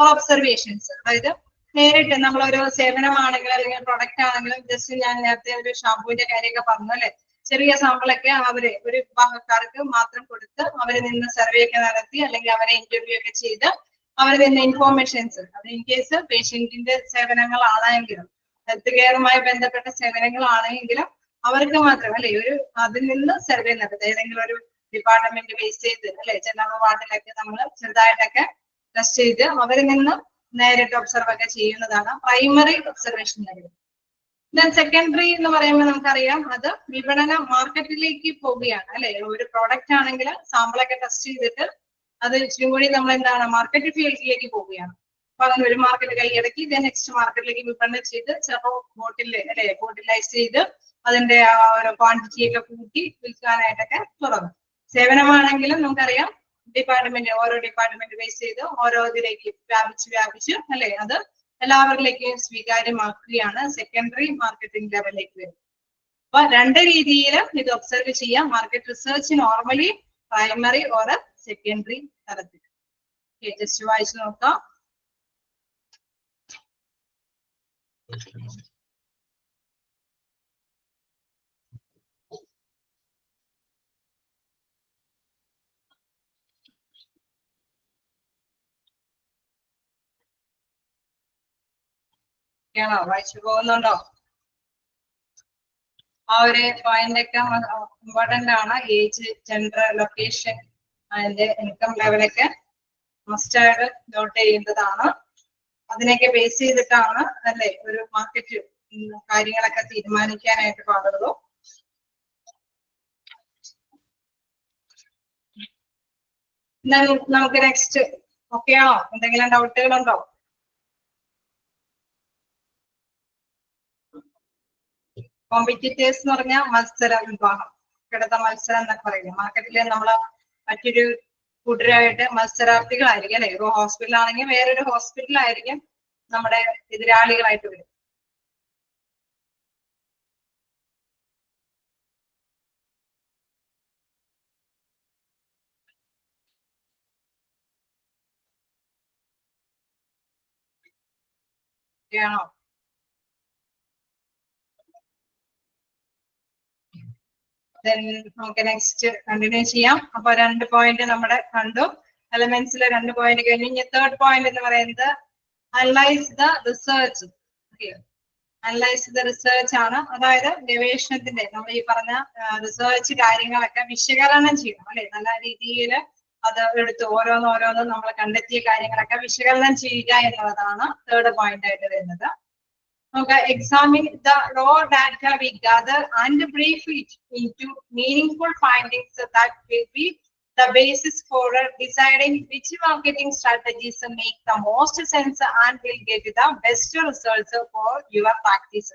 observations. അതായത് നേരിട്ട് നമ്മളൊരു സേവനമാണെങ്കിലും അല്ലെങ്കിൽ പ്രൊഡക്റ്റ് ആണെങ്കിലും ജസ്റ്റ് ഞാൻ നേരത്തെ ഒരു ഷാമ്പൂവിന്റെ കാര്യമൊക്കെ പറഞ്ഞു അല്ലെ, ചെറിയ സാമ്പിളൊക്കെ അവര് ഒരു വിഭാഗക്കാർക്ക് മാത്രം കൊടുത്ത് അവരിൽ നിന്ന് സർവേ ഒക്കെ നടത്തി അല്ലെങ്കിൽ അവരെ ഇന്റർവ്യൂ ഒക്കെ ചെയ്ത് അവരിൽ നിന്ന് ഇൻഫോർമേഷൻസ്, അത് ഇൻ കേസ് പേഷ്യന്റിന്റെ സേവനങ്ങളാണെങ്കിലും ഹെൽത്ത് കെയറുമായി ബന്ധപ്പെട്ട സേവനങ്ങളാണെങ്കിലും അവർക്ക് മാത്രം അല്ലെ ഒരു അതിൽ നിന്ന് സർവേ നടത്തുക. ഏതെങ്കിലും ഒരു ഡിപ്പാർട്ട്മെന്റ് ബേസ് ചെയ്ത് അല്ലെ ജനറൽ വാർഡിലൊക്കെ നമ്മൾ ചെറുതായിട്ടൊക്കെ ടെസ്റ്റ് ചെയ്ത് അവരിൽ നിന്ന് നേരിട്ട് ഒബ്സർവ് ഒക്കെ ചെയ്യുന്നതാണ് primary observation level. Then secondary എന്ന് പറയുമ്പോൾ നമുക്കറിയാം അത് വിപണന മാർക്കറ്റിലേക്ക് പോവുകയാണ് അല്ലെ. ഒരു പ്രോഡക്റ്റ് ആണെങ്കിൽ സാമ്പിളൊക്കെ ടെസ്റ്റ് ചെയ്തിട്ട് അത് ഇച്ചിരി കൂടി നമ്മൾ എന്താണ് മാർക്കറ്റ് ഫീൽഡിലേക്ക് പോവുകയാണ്. അപ്പൊ അങ്ങനെ ഒരു മാർക്കറ്റ് കൈയടക്കി നെക്സ്റ്റ് മാർക്കറ്റിലേക്ക് വിപണനം ചെയ്ത് ചിലപ്പോൾ ബോട്ടിൽ അല്ലെ ബോട്ടിലൈസ് ചെയ്ത് അതിന്റെ ആ ഒരു ക്വാണ്ടിറ്റി ഒക്കെ കൂട്ടി വിൽക്കാനായിട്ടൊക്കെ തുടങ്ങും. സേവനമാണെങ്കിലും നമുക്കറിയാം ഡിപ്പാർട്ട്മെന്റ്, ഓരോ ഡിപ്പാർട്ട്മെന്റ് ബേസ് ചെയ്ത് ഓരോ ഇതിലേക്ക് വ്യാപിച്ച് അല്ലെ, അത് എല്ലാവരിലേക്കും സ്വീകാര്യമാക്കുകയാണ് സെക്കൻഡറി മാർക്കറ്റിംഗ് ലെവലിലേക്ക് വരുന്നത്. അപ്പൊ രണ്ട് രീതിയിലും ഇത് ഒബ്സർവ് ചെയ്യാം. Market research normally primary or secondary തലത്തിൽ. ജസ്റ്റ് വായിച്ചു നോക്കാം. വായിച്ചു പോകുന്നുണ്ടോ? ആ ഒരു പോയിന്റ് ഒക്കെ ഇമ്പോർട്ടന്റ് ആണ്. ഏജ്, ജെൻഡർ, ലൊക്കേഷൻ, അതിന്റെ ഇൻകം ലെവലൊക്കെ മസ്റ്റായിട്ട് നോട്ട് ചെയ്യേണ്ടതാണ്. അതിനൊക്കെ ബേസ് ചെയ്തിട്ടാണ് അല്ലെ ഒരു മാർക്കറ്റ് കാര്യങ്ങളൊക്കെ തീരുമാനിക്കാനായിട്ട് പാടുള്ളൂ. നമുക്ക് നെക്സ്റ്റ് ഓക്കെ ആണോ? എന്തെങ്കിലും ഡൗട്ടുകളുണ്ടോ? കോമ്പറ്റീറ്റേഴ്സ് എന്ന് പറഞ്ഞാൽ മത്സര വിഭാഗം, കിടത്ത മത്സരം എന്നൊക്കെ പറയുന്നത്. മാർക്കറ്റില് നമ്മള് മറ്റൊരു കൂട്ടരായിട്ട് മത്സരാർത്ഥികളായിരിക്കും അല്ലെ. ഒരു ഹോസ്പിറ്റൽ ആണെങ്കിൽ വേറൊരു ഹോസ്പിറ്റലായിരിക്കും നമ്മുടെ എതിരാളികളായിട്ട് വരും. ആണോ? നമുക്ക് നെക്സ്റ്റ് കണ്ടിന്യൂ ചെയ്യാം. അപ്പൊ 2 പോയിന്റ് നമ്മുടെ കണ്ടു. എലമെന്റ്സിലെ 2 പോയിന്റ് കഴിഞ്ഞു. ഇനി തേർഡ് പോയിന്റ് എന്ന് പറയുന്നത് analyse the research. Analyse the research ആണ്. അതായത് ഗവേഷണത്തിന്റെ നമ്മൾ ഈ പറഞ്ഞ റിസർച്ച് കാര്യങ്ങളൊക്കെ വിശകലനം ചെയ്യണം അല്ലെ. നല്ല രീതിയിൽ അത് എടുത്ത് ഓരോന്നോരോന്നും നമ്മൾ കണ്ടെത്തിയ കാര്യങ്ങളൊക്കെ വിശകലനം ചെയ്യുക എന്നുള്ളതാണ് തേർഡ് പോയിന്റ് ആയിട്ട് വരുന്നത്. Okay, examine the raw data we gather and brief it into meaningful findings that will be the basis for deciding which marketing strategies make the most sense and will get the best results for your practice.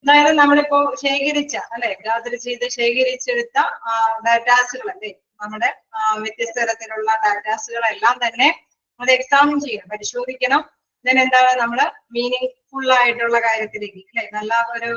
അതായത് നമ്മളിപ്പോ ശേഖരിച്ച അല്ലെ, gather ചെയ്ത് ശേഖരിച്ചെടുത്ത ഡാറ്റാസുകൾ അല്ലെ, നമ്മുടെ വ്യത്യസ്ത തരത്തിലുള്ള ഡാറ്റാസുകളെല്ലാം തന്നെ അത് എക്സാമിൻ ചെയ്യണം, പരിശോധിക്കണം. എന്താണ് നമ്മള് മീനിങ് ഫുൾ ആയിട്ടുള്ള കാര്യത്തിലേക്ക് അല്ലെ, നല്ല ഒരു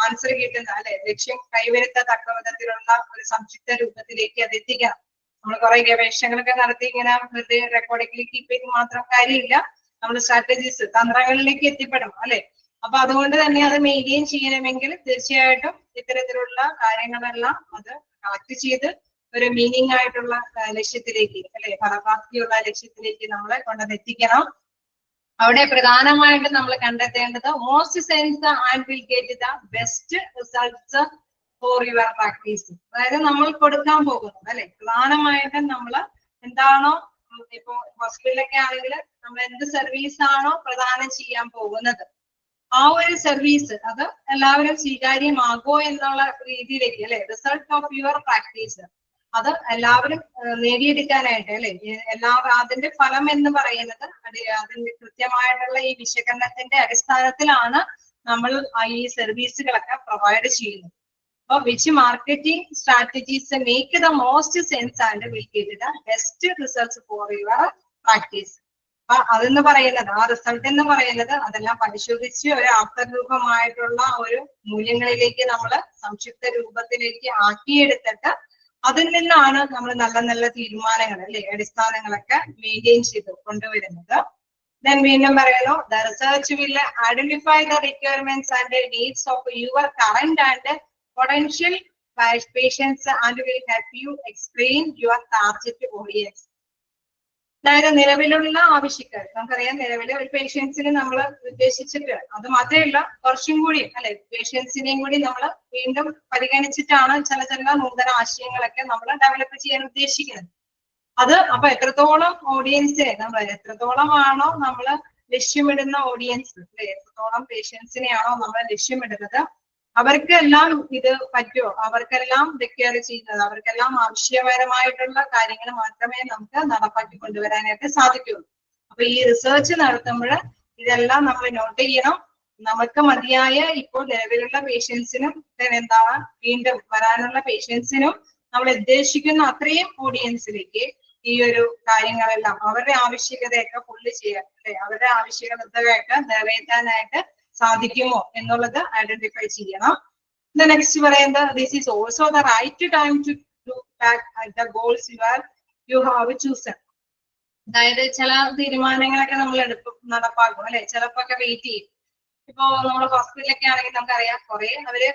ആൻസർ കിട്ടുന്ന അല്ലെ, ലക്ഷ്യം കൈവരുത്തത്തക്ക വിധത്തിലുള്ള ഒരു സംക്ഷിപ്ത രൂപത്തിലേക്ക് അത് എത്തിക്കണം. നമ്മൾ കുറെ ഗവേഷണങ്ങളൊക്കെ നടത്തി ഇങ്ങനെ വെറുതെ റെക്കോർഡിലേക്ക് കീപ്പ് ചെയ്ത് മാത്രം കാര്യമില്ല. നമ്മൾ സ്ട്രാറ്റജീസ്, തന്ത്രങ്ങളിലേക്ക് എത്തിപ്പെടണം അല്ലെ. അപ്പൊ അതുകൊണ്ട് തന്നെ അത് മെയിൻറ്റെയിൻ ചെയ്യണമെങ്കിൽ തീർച്ചയായിട്ടും ഇത്തരത്തിലുള്ള കാര്യങ്ങളെല്ലാം അത് കളക്ട് ചെയ്ത് ഒരു മീനിങ് ആയിട്ടുള്ള ലക്ഷ്യത്തിലേക്ക് അല്ലെ, ഫലപ്രാപ്തിയുള്ള ലക്ഷ്യത്തിലേക്ക് നമ്മളെ കൊണ്ടുവന്നെത്തിക്കണം. അവിടെ പ്രധാനമായിട്ടും നമ്മൾ കണ്ടെത്തേണ്ടത് most sense and will get the best results for your practice. അതായത് നമ്മൾ കൊടുക്കാൻ പോകുന്നത് അല്ലെ, പ്രധാനമായിട്ടും നമ്മൾ എന്താണോ ഇപ്പോ ഹോസ്പിറ്റലൊക്കെ ആണെങ്കിൽ നമ്മൾ എന്ത് സർവീസ് ആണോ പ്രദാനം ചെയ്യാൻ പോകുന്നത്, ആ ഒരു സർവീസ് അത് എല്ലാവരും സ്വീകാര്യമാകോ എന്നുള്ള രീതിയിലേക്ക് അല്ലെ, റിസൾട്ട് ഓഫ് യുവർ പ്രാക്ടീസ് അത് എല്ലാവരും നേടിയെടുക്കാനായിട്ട് അല്ലെ, അതിന്റെ ഫലം എന്ന് പറയുന്നത് അതിന്റെ കൃത്യമായിട്ടുള്ള ഈ വിശകലനത്തിന്റെ അടിസ്ഥാനത്തിലാണ് നമ്മൾ ഈ സർവീസുകളൊക്കെ പ്രൊവൈഡ് ചെയ്യുന്നത്. അപ്പൊ which marketing strategies make the most sense and will get the best results for your practice. അപ്പൊ അതെന്ന് പറയുന്നത്, ആ റിസൾട്ട് എന്ന് പറയുന്നത് അതെല്ലാം പരിശോധിച്ച് ഒരു അർത്ഥരൂപമായിട്ടുള്ള ഒരു മൂല്യങ്ങളിലേക്ക് നമ്മൾ സംക്ഷിപ്ത രൂപത്തിലേക്ക് ആക്കിയെടുത്തിട്ട് അതിൽ നിന്നാണ് നമ്മൾ നല്ല നല്ല തീരുമാനങ്ങൾ അല്ലെ, അടിസ്ഥാനങ്ങളൊക്കെ മെയിൻറ്റെയിൻ ചെയ്ത് കൊണ്ടുവരുന്നത്. Then വീണ്ടും പറയുന്നു, the research will identify the requirements and the needs of your current and potential patients and will help you explain your target audience. അതായത് നിലവിലുള്ള ആവശ്യക്കാർ, നമുക്കറിയാം നിലവിലെ ഒരു പേഷ്യൻസിന് നമ്മൾ ഉദ്ദേശിച്ചിട്ട് അത് മാത്രമല്ല കുറച്ചും കൂടി അല്ലെ, പേഷ്യൻസിനെയും കൂടി നമ്മൾ വീണ്ടും പരിഗണിച്ചിട്ടാണ് ചില നൂതന ആശയങ്ങളൊക്കെ നമ്മൾ ഡെവലപ്പ് ചെയ്യാൻ ഉദ്ദേശിക്കുന്നത്. അത് അപ്പൊ എത്രത്തോളം ഓഡിയൻസിനെ നമ്മൾ എത്രത്തോളമാണോ നമ്മൾ ലക്ഷ്യമിടുന്ന ഓഡിയൻസ് അല്ലെ, എത്രത്തോളം പേഷ്യൻസിനെയാണോ നമ്മൾ ലക്ഷ്യമിടുന്നത്, അവർക്കെല്ലാം ഇത് പറ്റുമോ, അവർക്കെല്ലാം റിക്വയർ ചെയ്യുന്നത്, അവർക്കെല്ലാം ആവശ്യപരമായിട്ടുള്ള കാര്യങ്ങൾ മാത്രമേ നമുക്ക് നടപ്പാക്കി കൊണ്ടുവരാനായിട്ട് സാധിക്കുള്ളൂ. അപ്പൊ ഈ റിസർച്ച് നടത്തുമ്പോൾ ഇതെല്ലാം നമ്മൾ നോട്ട് ചെയ്യണം. നമുക്ക് മതിയായ ഇപ്പോൾ നിലവിലുള്ള പേഷ്യൻസിനും എന്താണ് വീണ്ടും വരാനുള്ള പേഷ്യൻസിനും നമ്മൾ ഉദ്ദേശിക്കുന്ന അത്രയും ഓഡിയൻസിലേക്ക് ഈ ഒരു കാര്യങ്ങളെല്ലാം അവരുടെ ആവശ്യകതയൊക്കെ ഫുള്ള് ചെയ്യാൻ അല്ലെ അവരുടെ ആവശ്യകതയൊക്കെ നിറവേറ്റാനായിട്ട് സാധിക്കുമോ എന്നുള്ളത് ഐഡന്റിഫൈ ചെയ്യണം. നെക്സ്റ്റ് പറയുന്നത് this is also the right time to look back at the goals you have chosen. അതായത് ചില തീരുമാനങ്ങളൊക്കെ നമ്മൾ നടപ്പാക്കും അല്ലെ, ചിലപ്പോ ഒക്കെ വെയിറ്റ് ചെയ്യും. ഇപ്പോ നമ്മുടെ ഹോസ്പിറ്റലൊക്കെ ആണെങ്കിൽ നമുക്കറിയാം കുറെ അവര്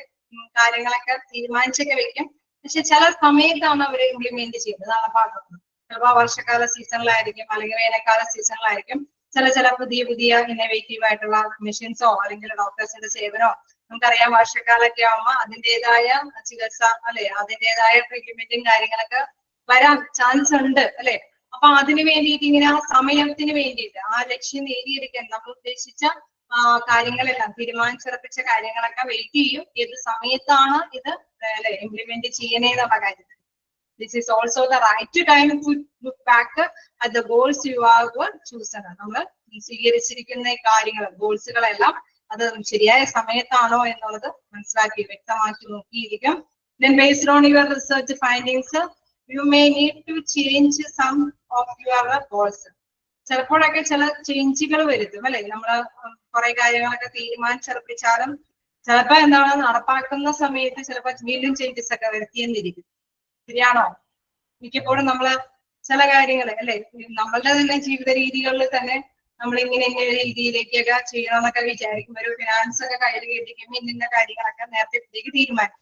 കാര്യങ്ങളൊക്കെ തീരുമാനിച്ചൊക്കെ വെക്കും, പക്ഷെ ചില സമയത്താണ് അവര് ഇംപ്ലിമെന്റ് ചെയ്യുന്നത്, നടപ്പാക്കുന്നത്. ചിലപ്പോ വർഷക്കാല സീസണിലായിരിക്കും അല്ലെങ്കിൽ വേനൽക്കാല സീസണിലായിരിക്കും ചില പുതിയ ഇന്നോവേറ്റീവ് ആയിട്ടുള്ള മെഷീൻസോ അല്ലെങ്കിൽ ഡോക്ടേഴ്സിന്റെ സേവനമോ. നമുക്കറിയാം വർഷക്കാലൊക്കെ ആവുമ്പോ അതിൻ്റെതായ ചികിത്സ അല്ലെ, അതിൻ്റെതായ ട്രീറ്റ്മെന്റും കാര്യങ്ങളൊക്കെ വരാൻ ചാൻസ് ഉണ്ട് അല്ലെ. അപ്പൊ അതിന് വേണ്ടിയിട്ട് ഇങ്ങനെ ആ സമയത്തിന് വേണ്ടിയിട്ട് ആ ലക്ഷ്യം നേടിയെടുക്കാൻ നമ്മൾ ഉദ്ദേശിച്ച കാര്യങ്ങളെല്ലാം തീരുമാനിച്ചുറപ്പിച്ച കാര്യങ്ങളൊക്കെ വെയിറ്റ് ചെയ്യും ഏത് സമയത്താണ് ഇത് അല്ലെ ഇംപ്ലിമെന്റ് ചെയ്യണേന്നുള്ള കാര്യത്തിൽ. This is also the right time to look back at the goals you have chosen. നമ്മൾ സ്വീകരിച്ചിരിക്കുന്ന കാര്യങ്ങൾ ഗോൾസുകളെല്ലാം അത് ശരിയായ സമയത്താണോ എന്നുള്ളത് മനസ്സിലാക്കി വ്യക്തമാക്കി നോക്കിയിരിക്കും. Then based on your research findings, you may need to change some of your goals. ചിലപ്പോഴൊക്കെ ചില ചേഞ്ചുകൾ വരുത്തും അല്ലെ. നമ്മള് കുറെ കാര്യങ്ങളൊക്കെ തീരുമാനിച്ചുറപ്പിച്ചാലും ചിലപ്പോ എന്താണ് നടപ്പാക്കുന്ന സമയത്ത് ചിലപ്പോ വീണ്ടും ചേഞ്ചസ് ഒക്കെ വരുത്തിയെന്നിരിക്കും. ശരിയാണോ? മിക്കപ്പോഴും നമ്മള് ചില കാര്യങ്ങൾ അല്ലെ നമ്മളുടെ തന്നെ ജീവിത രീതികളിൽ തന്നെ നമ്മൾ ഇങ്ങനെ രീതിയിലേക്കൊക്കെ ചെയ്യണമെന്നൊക്കെ വിചാരിക്കും. ഒരു ഫിനാൻസ് ഒക്കെ കയ്യിൽ കിട്ടിക്കുമ്പോൾ ഇന്ന കാര്യങ്ങളൊക്കെ നേരത്തെ തീരുമാനിക്കും.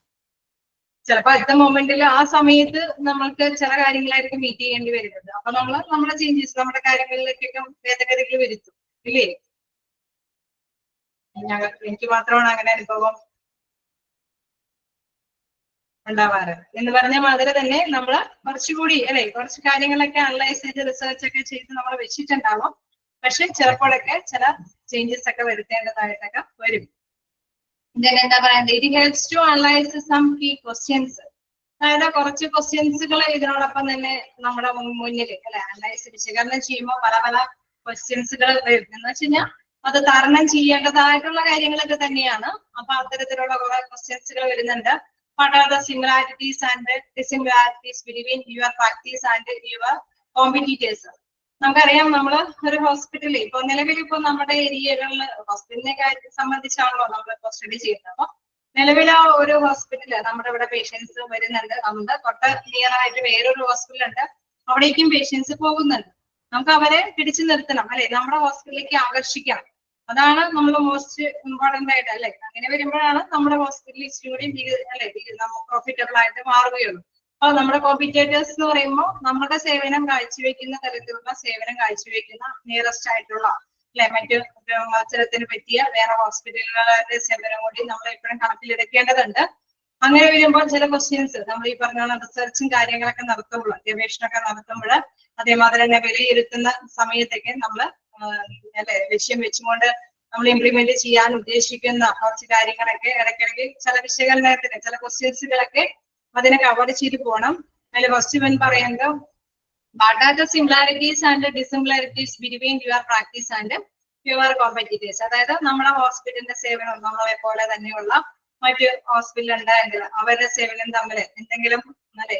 ചിലപ്പോ അടുത്ത മൊമെന്റിൽ ആ സമയത്ത് നമ്മൾക്ക് ചില കാര്യങ്ങളായിരിക്കും മീറ്റ് ചെയ്യേണ്ടി വരുന്നത്. അപ്പൊ നമ്മുടെ ചേഞ്ചസ് നമ്മുടെ കാര്യങ്ങളിലേക്കൊക്കെ ഭേദഗതികൾ വരുത്തും ഇല്ലേ. എനിക്ക് മാത്രമാണ് അങ്ങനെ അനുഭവം ഉണ്ടാവാറ്. എന്ന് പറഞ്ഞ മാതിരി തന്നെ നമ്മള് കുറച്ചുകൂടി അല്ലെ കുറച്ച് കാര്യങ്ങളൊക്കെ അനലൈസ് ചെയ്ത് റിസർച്ച് ഒക്കെ ചെയ്ത് നമ്മൾ വെച്ചിട്ടുണ്ടാവും. പക്ഷെ ചിലപ്പോഴൊക്കെ ചില ചേഞ്ചസ് ഒക്കെ വരുത്തേണ്ടതായിട്ടൊക്കെ വരും. എന്താ പറയുന്നത്, it helps to analyse some key questions. അതായത് കുറച്ച് ക്വസ്റ്റ്യൻസുകൾ ഇതിനോടൊപ്പം തന്നെ നമ്മുടെ മുന്നിൽ അല്ലെ അനലൈസ് വിശകലനം ചെയ്യുമ്പോൾ പല ക്വസ്റ്റ്യൻസുകൾ വരും. എന്ന് വെച്ച് കഴിഞ്ഞാൽ അത് തരണം ചെയ്യേണ്ടതായിട്ടുള്ള കാര്യങ്ങളൊക്കെ തന്നെയാണ്. അപ്പൊ അത്തരത്തിലുള്ള കുറെ ക്വസ്റ്റ്യൻസുകൾ വരുന്നുണ്ട്. What are the similarities and dissimilarities between your practice and your competitors? നമുക്കറിയാം നമ്മള് ഒരു ഹോസ്പിറ്റലിൽ ഇപ്പൊ നിലവിൽ ഇപ്പൊ നമ്മുടെ ഏരിയകളിൽ ഹോസ്പിറ്റലിനെ കാര്യത്തെ സംബന്ധിച്ചാണല്ലോ നമ്മളിപ്പോ സ്റ്റഡി ചെയ്യുന്നത്. അപ്പൊ നിലവിൽ ആ ഒരു ഹോസ്പിറ്റല് നമ്മുടെ ഇവിടെ പേഷ്യൻസ് വരുന്നുണ്ട്. നമ്മുടെ തൊട്ട് നിയർ ആയിട്ട് വേറൊരു ഹോസ്പിറ്റൽ ഉണ്ട്, അവിടേക്കും പേഷ്യൻസ് പോകുന്നുണ്ട്. നമുക്ക് അവരെ പിടിച്ചു നിർത്തണം അല്ലെ, നമ്മുടെ ഹോസ്പിറ്റലിലേക്ക് ആകർഷിക്കണം. അതാണ് നമ്മൾ മോസ്റ്റ് ഇമ്പോർട്ടന്റ് ആയിട്ട് അല്ലെ. അങ്ങനെ വരുമ്പോഴാണ് നമ്മുടെ ഹോസ്പിറ്റലിൽ ഇച്ചിരി അല്ലെ പ്രോഫിറ്റബിൾ ആയിട്ട് മാറുകയുള്ളൂ. അപ്പൊ നമ്മുടെ കോമ്പറ്റേറ്റേഴ്സ് എന്ന് പറയുമ്പോൾ നമ്മുടെ സേവനം കാഴ്ചവെക്കുന്ന തരത്തിലുള്ള സേവനം കാഴ്ചവെക്കുന്ന നിയറസ്റ്റ് ആയിട്ടുള്ള അല്ലെ മറ്റു മത്സരത്തിന് പറ്റിയ വേറെ ഹോസ്പിറ്റലുകളുടെ സേവനം കൂടി നമ്മൾ എപ്പോഴും കണക്കിലെടുക്കേണ്ടതുണ്ട്. അങ്ങനെ വരുമ്പോൾ ചില ക്വസ്റ്റ്യൻസ് നമ്മൾ ഈ പറഞ്ഞ റിസർച്ചും കാര്യങ്ങളൊക്കെ നടത്തുമ്പോൾ ഗവേഷണമൊക്കെ നടത്തുമ്പോൾ അതേമാതിരി തന്നെ വിലയിരുത്തുന്ന സമയത്തൊക്കെ നമ്മൾ അല്ലെ ലക്ഷ്യം വെച്ചുകൊണ്ട് നമ്മൾ ഇംപ്ലിമെന്റ് ചെയ്യാൻ ഉദ്ദേശിക്കുന്ന കുറച്ച് കാര്യങ്ങളൊക്കെ ഇടയ്ക്കിടയ്ക്ക് ചില വിശകലനത്തിന് ചില ക്വസ്റ്റ്യൻസുകളൊക്കെ അതിനെ കവർ ചെയ്ത് പോകണം. അതിൽ ഫസ്റ്റ് വൺ പറയുന്നത് what are the similarities and dissimilarities between your practice and your competitors? അതായത് നമ്മുടെ ഹോസ്പിറ്റലിന്റെ സേവനം നമ്മളെ പോലെ തന്നെയുള്ള മറ്റ് ഹോസ്പിറ്റൽ ഉണ്ടെങ്കിൽ അവരുടെ സേവനം തമ്മിൽ എന്തെങ്കിലും അല്ലെ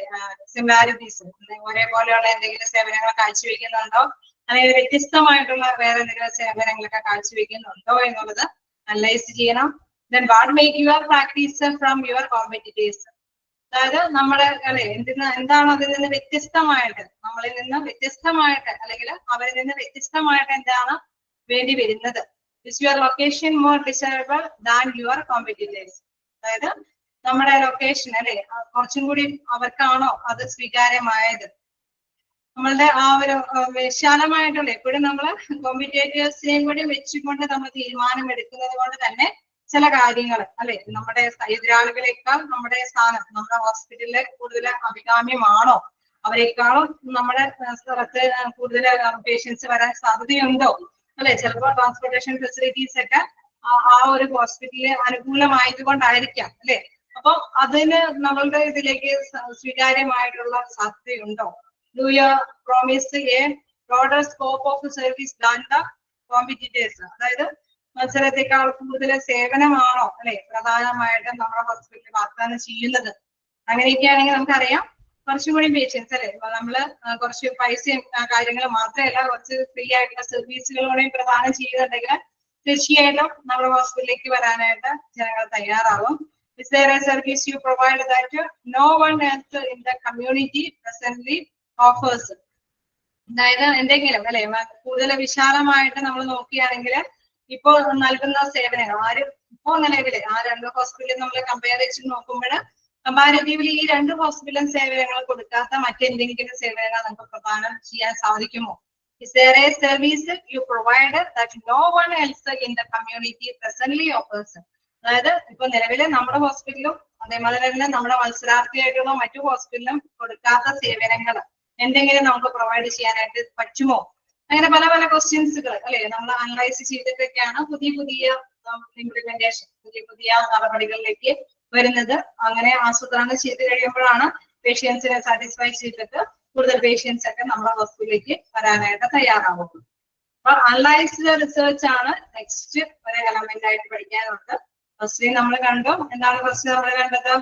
സിമിലാരിറ്റീസ് ഒരേപോലെയുള്ള എന്തെങ്കിലും സേവനങ്ങൾ കാഴ്ചവെക്കുന്നുണ്ടോ അല്ലെങ്കിൽ വ്യത്യസ്തമായിട്ടുള്ള വേറെ എന്തെങ്കിലും സേവനങ്ങളൊക്കെ കാഴ്ചവെക്കുന്നുണ്ടോ എന്നുള്ളത് അനലൈസ് ചെയ്യണം. Then what make your practice from your competitors? അതായത് നമ്മുടെ അല്ലെ എന്താണ് അതിൽ നിന്ന് വ്യത്യസ്തമായിട്ട് നമ്മളിൽ നിന്ന് വ്യത്യസ്തമായിട്ട് അല്ലെങ്കിൽ അവരിൽ നിന്ന് വ്യത്യസ്തമായിട്ട് എന്താണ് വേണ്ടി വരുന്നത്. Is your location more desirable than your competitors? അതായത് നമ്മുടെ ലൊക്കേഷൻ അല്ലെ കുറച്ചും കൂടി അവർക്കാണോ അത് സ്വീകാര്യമായത്. നമ്മളുടെ ആ ഒരു വിശാലമായിട്ടുള്ള എപ്പോഴും നമ്മള് കോമ്പറ്റേറ്റേഴ്സിനെയും കൂടി വെച്ചുകൊണ്ട് നമ്മൾ തീരുമാനം എടുക്കുന്നത് കൊണ്ട് തന്നെ ചില കാര്യങ്ങൾ അല്ലെ നമ്മുടെ എതിരാളികളെക്കാൾ നമ്മുടെ സ്ഥാനം നമ്മുടെ ഹോസ്പിറ്റലില് കൂടുതൽ അഭികാമ്യമാണോ, അവരെക്കാളും നമ്മുടെ സ്ഥലത്ത് കൂടുതൽ പേഷ്യൻസ് വരാൻ സാധ്യതയുണ്ടോ അല്ലെ. ചിലപ്പോൾ ട്രാൻസ്പോർട്ടേഷൻ ഫെസിലിറ്റീസ് ഒക്കെ ആ ഒരു ഹോസ്പിറ്റലിന് അനുകൂലമായത് കൊണ്ടായിരിക്കാം അല്ലെ. അപ്പൊ അതിന് നമ്മളുടെ ഇതിലേക്ക് സ്വീകാര്യമായിട്ടുള്ള സാധ്യതയുണ്ടോ. Do you promise a broader scope of service than the competitors? അതായത് മത്സരത്തെക്കാൾ കൂടുതൽ സേവനമാണോ അല്ലെ പ്രധാനമായിട്ടും നമ്മുടെ ഹോസ്പിറ്റലിൽ വാഗ്ദാനം ചെയ്യുന്നത്? അങ്ങനെയൊക്കെയാണെങ്കിൽ നമുക്കറിയാം കുറച്ചും കൂടി പേഷ്യൻസ് അല്ലെ നമ്മള് കുറച്ച് പൈസയും കാര്യങ്ങൾ മാത്രമല്ല കുറച്ച് ഫ്രീ ആയിട്ടുള്ള സർവീസുകളോടെയും പ്രദാനം ചെയ്യുന്നുണ്ടെങ്കിൽ തീർച്ചയായിട്ടും നമ്മുടെ ഹോസ്പിറ്റലിലേക്ക് വരാനായിട്ട് ജനങ്ങൾ തയ്യാറാവും. Is there a service you provide that no one else in the community presently offers? അതായത് എന്തെങ്കിലും അല്ലെ കൂടുതൽ വിശാലമായിട്ട് നമ്മൾ നോക്കുകയാണെങ്കിൽ ഇപ്പോൾ നൽകുന്ന സേവനങ്ങൾ ഇപ്പോൾ നിലവില് ആ രണ്ട് ഹോസ്പിറ്റലും നമ്മൾ കമ്പയർ ചെയ്ത് നോക്കുമ്പോൾ കമ്പാരിറ്റീവ്ലി ഈ രണ്ട് ഹോസ്പിറ്റലും സേവനങ്ങൾ കൊടുക്കാത്ത മറ്റെന്തെങ്കിലും സേവനങ്ങൾ നമുക്ക് പ്രദാനം ചെയ്യാൻ സാധിക്കുമോ? Is there a service you provide that no one else in the community presently offers? അതായത് ഇപ്പൊ നിലവിലെ നമ്മുടെ ഹോസ്പിറ്റലും അതേപോലെ തന്നെ നമ്മുടെ മത്സരാർത്ഥിയായിട്ടുള്ള മറ്റു ഹോസ്പിറ്റലും കൊടുക്കാത്ത സേവനങ്ങൾ എന്തെങ്കിലും നമുക്ക് പ്രൊവൈഡ് ചെയ്യാനായിട്ട് പറ്റുമോ? അങ്ങനെ പല പല ക്വസ്റ്റ്യൻസുകൾ അല്ലെ നമ്മൾ അനലൈസ് ചെയ്തിട്ടൊക്കെയാണ് പുതിയ ഇംപ്ലിമെന്റേഷൻ പുതിയ നടപടികളിലേക്ക് വരുന്നത്. അങ്ങനെ ആസൂത്രണം ചെയ്ത് കഴിയുമ്പോഴാണ് പേഷ്യൻസിനെ സാറ്റിസ്ഫൈ ചെയ്തിട്ട് കൂടുതൽ പേഷ്യൻസ് ഒക്കെ നമ്മുടെ ഹോസ്പിറ്റലിലേക്ക് വരാനായിട്ട് തയ്യാറാവുന്നത്. അപ്പൊ അനലൈസ്ഡ് റിസർച്ച് ആണ് നെക്സ്റ്റ് ഒരു എലമെന്റ് ആയിട്ട് പഠിക്കാനുണ്ട്. ഫസ്റ്റ് നമ്മൾ കണ്ടു എന്താണ് ഫസ്റ്റ് നമ്മൾ കണ്ടത്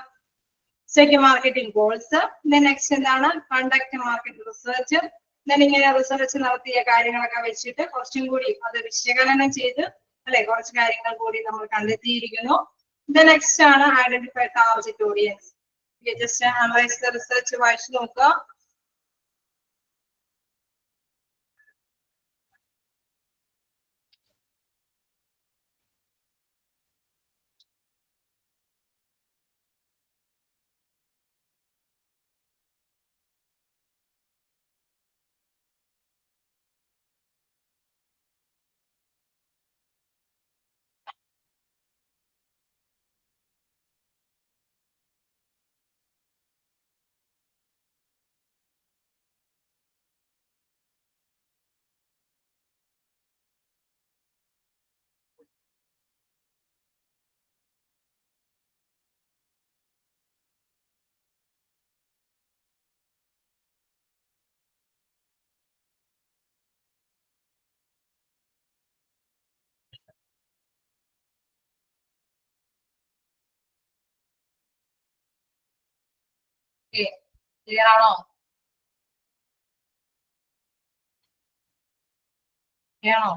സെറ്റ് മാർക്കറ്റിംഗ് ഗോൾസ്. നെക്സ്റ്റ് എന്താണ് കണ്ടക്ട് മാർക്കറ്റ് റിസർച്ച്. ഇങ്ങനെ റിസർച്ച് നടത്തിയ കാര്യങ്ങളൊക്കെ വെച്ചിട്ട് കുറച്ചും കൂടി അത് വിശകലനം ചെയ്ത് അല്ലെ കുറച്ച് കാര്യങ്ങൾ കൂടി നമ്മൾ കണ്ടെത്തിയിരിക്കുന്നു. നെക്സ്റ്റ് ആണ് identify target audience. Just analyse the research വായിച്ചു നോക്കുക. ക്ലിയർ ആണോ? ആണോ?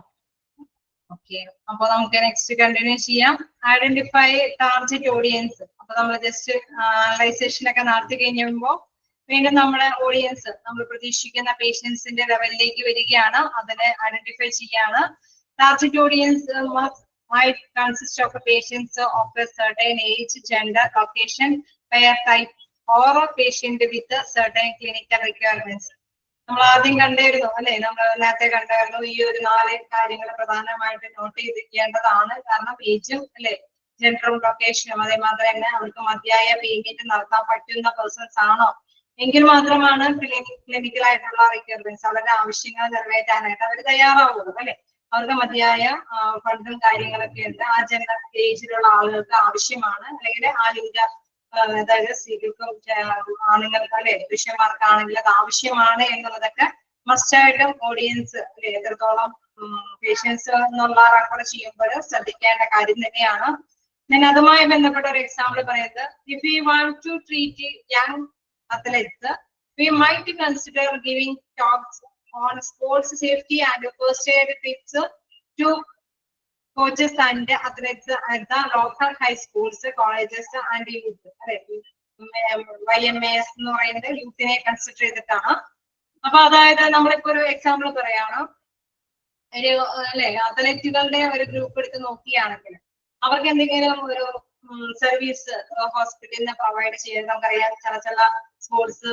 ഓക്കെ, അപ്പൊ നമുക്ക് നെക്സ്റ്റ് കണ്ടിന്യൂ ചെയ്യാം. Identify target audience. അപ്പൊ നമ്മൾ ജസ്റ്റ് അനലൈസേഷൻ ഒക്കെ നടത്തി കഴിഞ്ഞുമ്പോ വീണ്ടും നമ്മുടെ ഓഡിയൻസ് നമ്മൾ പ്രതീക്ഷിക്കുന്ന പേഷ്യൻസിന്റെ ലെവലിലേക്ക് വരികയാണ്. അതിനെ ഐഡന്റിഫൈ ചെയ്യാണ്. Target audience might consist of patients of a certain age, gender, location, payer type, or a patient with a certain clinical requirements. നമ്മൾ ആദ്യം കണ്ടായിരുന്നു അല്ലെ നമ്മൾ നേരത്തെ കണ്ടായിരുന്നു ഈ ഒരു 4 കാര്യങ്ങൾ പ്രധാനമായിട്ട് നോട്ട് ചെയ്തിരിക്കേണ്ടതാണ്. കാരണം ഏജും അല്ലെ ജെൻഡറും ലൊക്കേഷനും അതേമാതിരി തന്നെ അവർക്ക് മതിയായ പേയ്മെന്റ് നടത്താൻ പറ്റുന്ന പേഴ്സൺസ് ആണോ എങ്കിൽ മാത്രമാണ് ക്ലിനിക്കൽ ആയിട്ടുള്ള റിക്വയർമെന്റ്സ് അവരുടെ ആവശ്യങ്ങൾ നിറവേറ്റാനായിട്ട് അവർ തയ്യാറാവുള്ളൂ അല്ലെ. അവർക്ക് മതിയായ ഫണ്ടും കാര്യങ്ങളൊക്കെ ഉണ്ട്. ആ ജെൻഡർ ഏജിലുള്ള ആളുകൾക്ക് ആവശ്യമാണ്, അല്ലെങ്കിൽ ആ ലിംഗ അതായത് സ്ത്രീകൾക്കും ആണുങ്ങൾക്ക് അല്ലെ പുരുഷന്മാർക്കാണെങ്കിൽ അത് ആവശ്യമാണ് എന്നുള്ളതൊക്കെ മസ്റ്റായിട്ടും ഓഡിയൻസ് അല്ലെ എത്രത്തോളം പേഷ്യൻസ് എന്നുള്ള റെഫർ ചെയ്യുമ്പോൾ ശ്രദ്ധിക്കേണ്ട കാര്യം തന്നെയാണ്. ഞാൻ അതുമായി ബന്ധപ്പെട്ട ഒരു എക്സാമ്പിൾ പറയുന്നത്, if you want to treat young athletes we might consider giving talks on sports safety and first aid tips to coaches and athletes at the local high schools, colleges and youth. YMAS എന്ന് പറയുന്നത് യൂത്തിനെ consider ചെയ്തിട്ടാണ്. അപ്പൊ അതായത് നമ്മളിപ്പോ ഒരു example പറയാണ്, ഒരു അല്ലെ അത്ലറ്റുകളുടെ ഒരു ഗ്രൂപ്പ് എടുത്ത് നോക്കുകയാണെങ്കിൽ അവർക്ക് എന്തെങ്കിലും ഒരു സർവീസ് ഹോസ്പിറ്റലിൽ നിന്ന് പ്രൊവൈഡ് ചെയ്യാൻ നമുക്കറിയാം. ചില സ്പോർട്സ്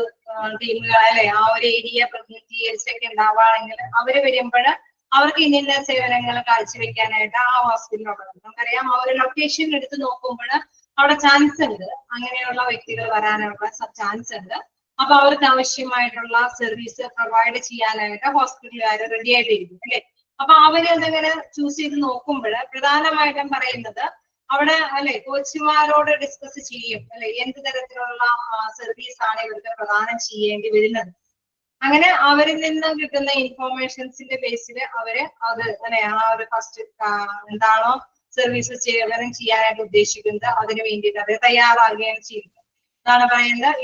ടീമുകൾ അല്ലെ ആ ഒരു ഏരിയ പ്രതിനിധീകരിച്ചൊക്കെ ഉണ്ടാവുകയാണെങ്കിൽ അവര് വരുമ്പോൾ അവർക്ക് ഇന്ന സേവനങ്ങൾ കാഴ്ചവെക്കാനായിട്ട് ആ ഹോസ്പിറ്റലിലുള്ളത് നമുക്കറിയാം. ആ ഒരു ലൊക്കേഷൻ എടുത്ത് നോക്കുമ്പോൾ അവിടെ ചാൻസ് ഉണ്ട്, അങ്ങനെയുള്ള വ്യക്തികൾ വരാനുള്ള ചാൻസ് ഉണ്ട്. അപ്പൊ അവർക്ക് ആവശ്യമായിട്ടുള്ള സർവീസ് പ്രൊവൈഡ് ചെയ്യാനായിട്ട് ഹോസ്പിറ്റലുകാർ റെഡി ആയിട്ടിരിക്കും അല്ലെ. അപ്പൊ അവര് എന്തെങ്കിലും ചൂസ് ചെയ്ത് നോക്കുമ്പോൾ പ്രധാനമായിട്ടും പറയുന്നത് അവിടെ അല്ലെ കോച്ചുമാരോട് ഡിസ്കസ് ചെയ്യും അല്ലെ എന്ത് തരത്തിലുള്ള സർവീസ് ആണ് ഇവർക്ക് പ്രദാനം ചെയ്യേണ്ടി വരുന്നത്. അങ്ങനെ അവരിൽ നിന്ന് കിട്ടുന്ന ഇൻഫോർമേഷൻസിന്റെ ബേസിൽ അവര് അത് അല്ലെ ആ ഒരു ഫസ്റ്റ് എന്താണോ സർവീസ് സേവനം ചെയ്യാനായിട്ട് ഉദ്ദേശിക്കുന്നത് അതിന് വേണ്ടിയിട്ട് അവർ തയ്യാറാകുകയാണ് ചെയ്യുന്നത്. അതാണ് പറയുന്നത്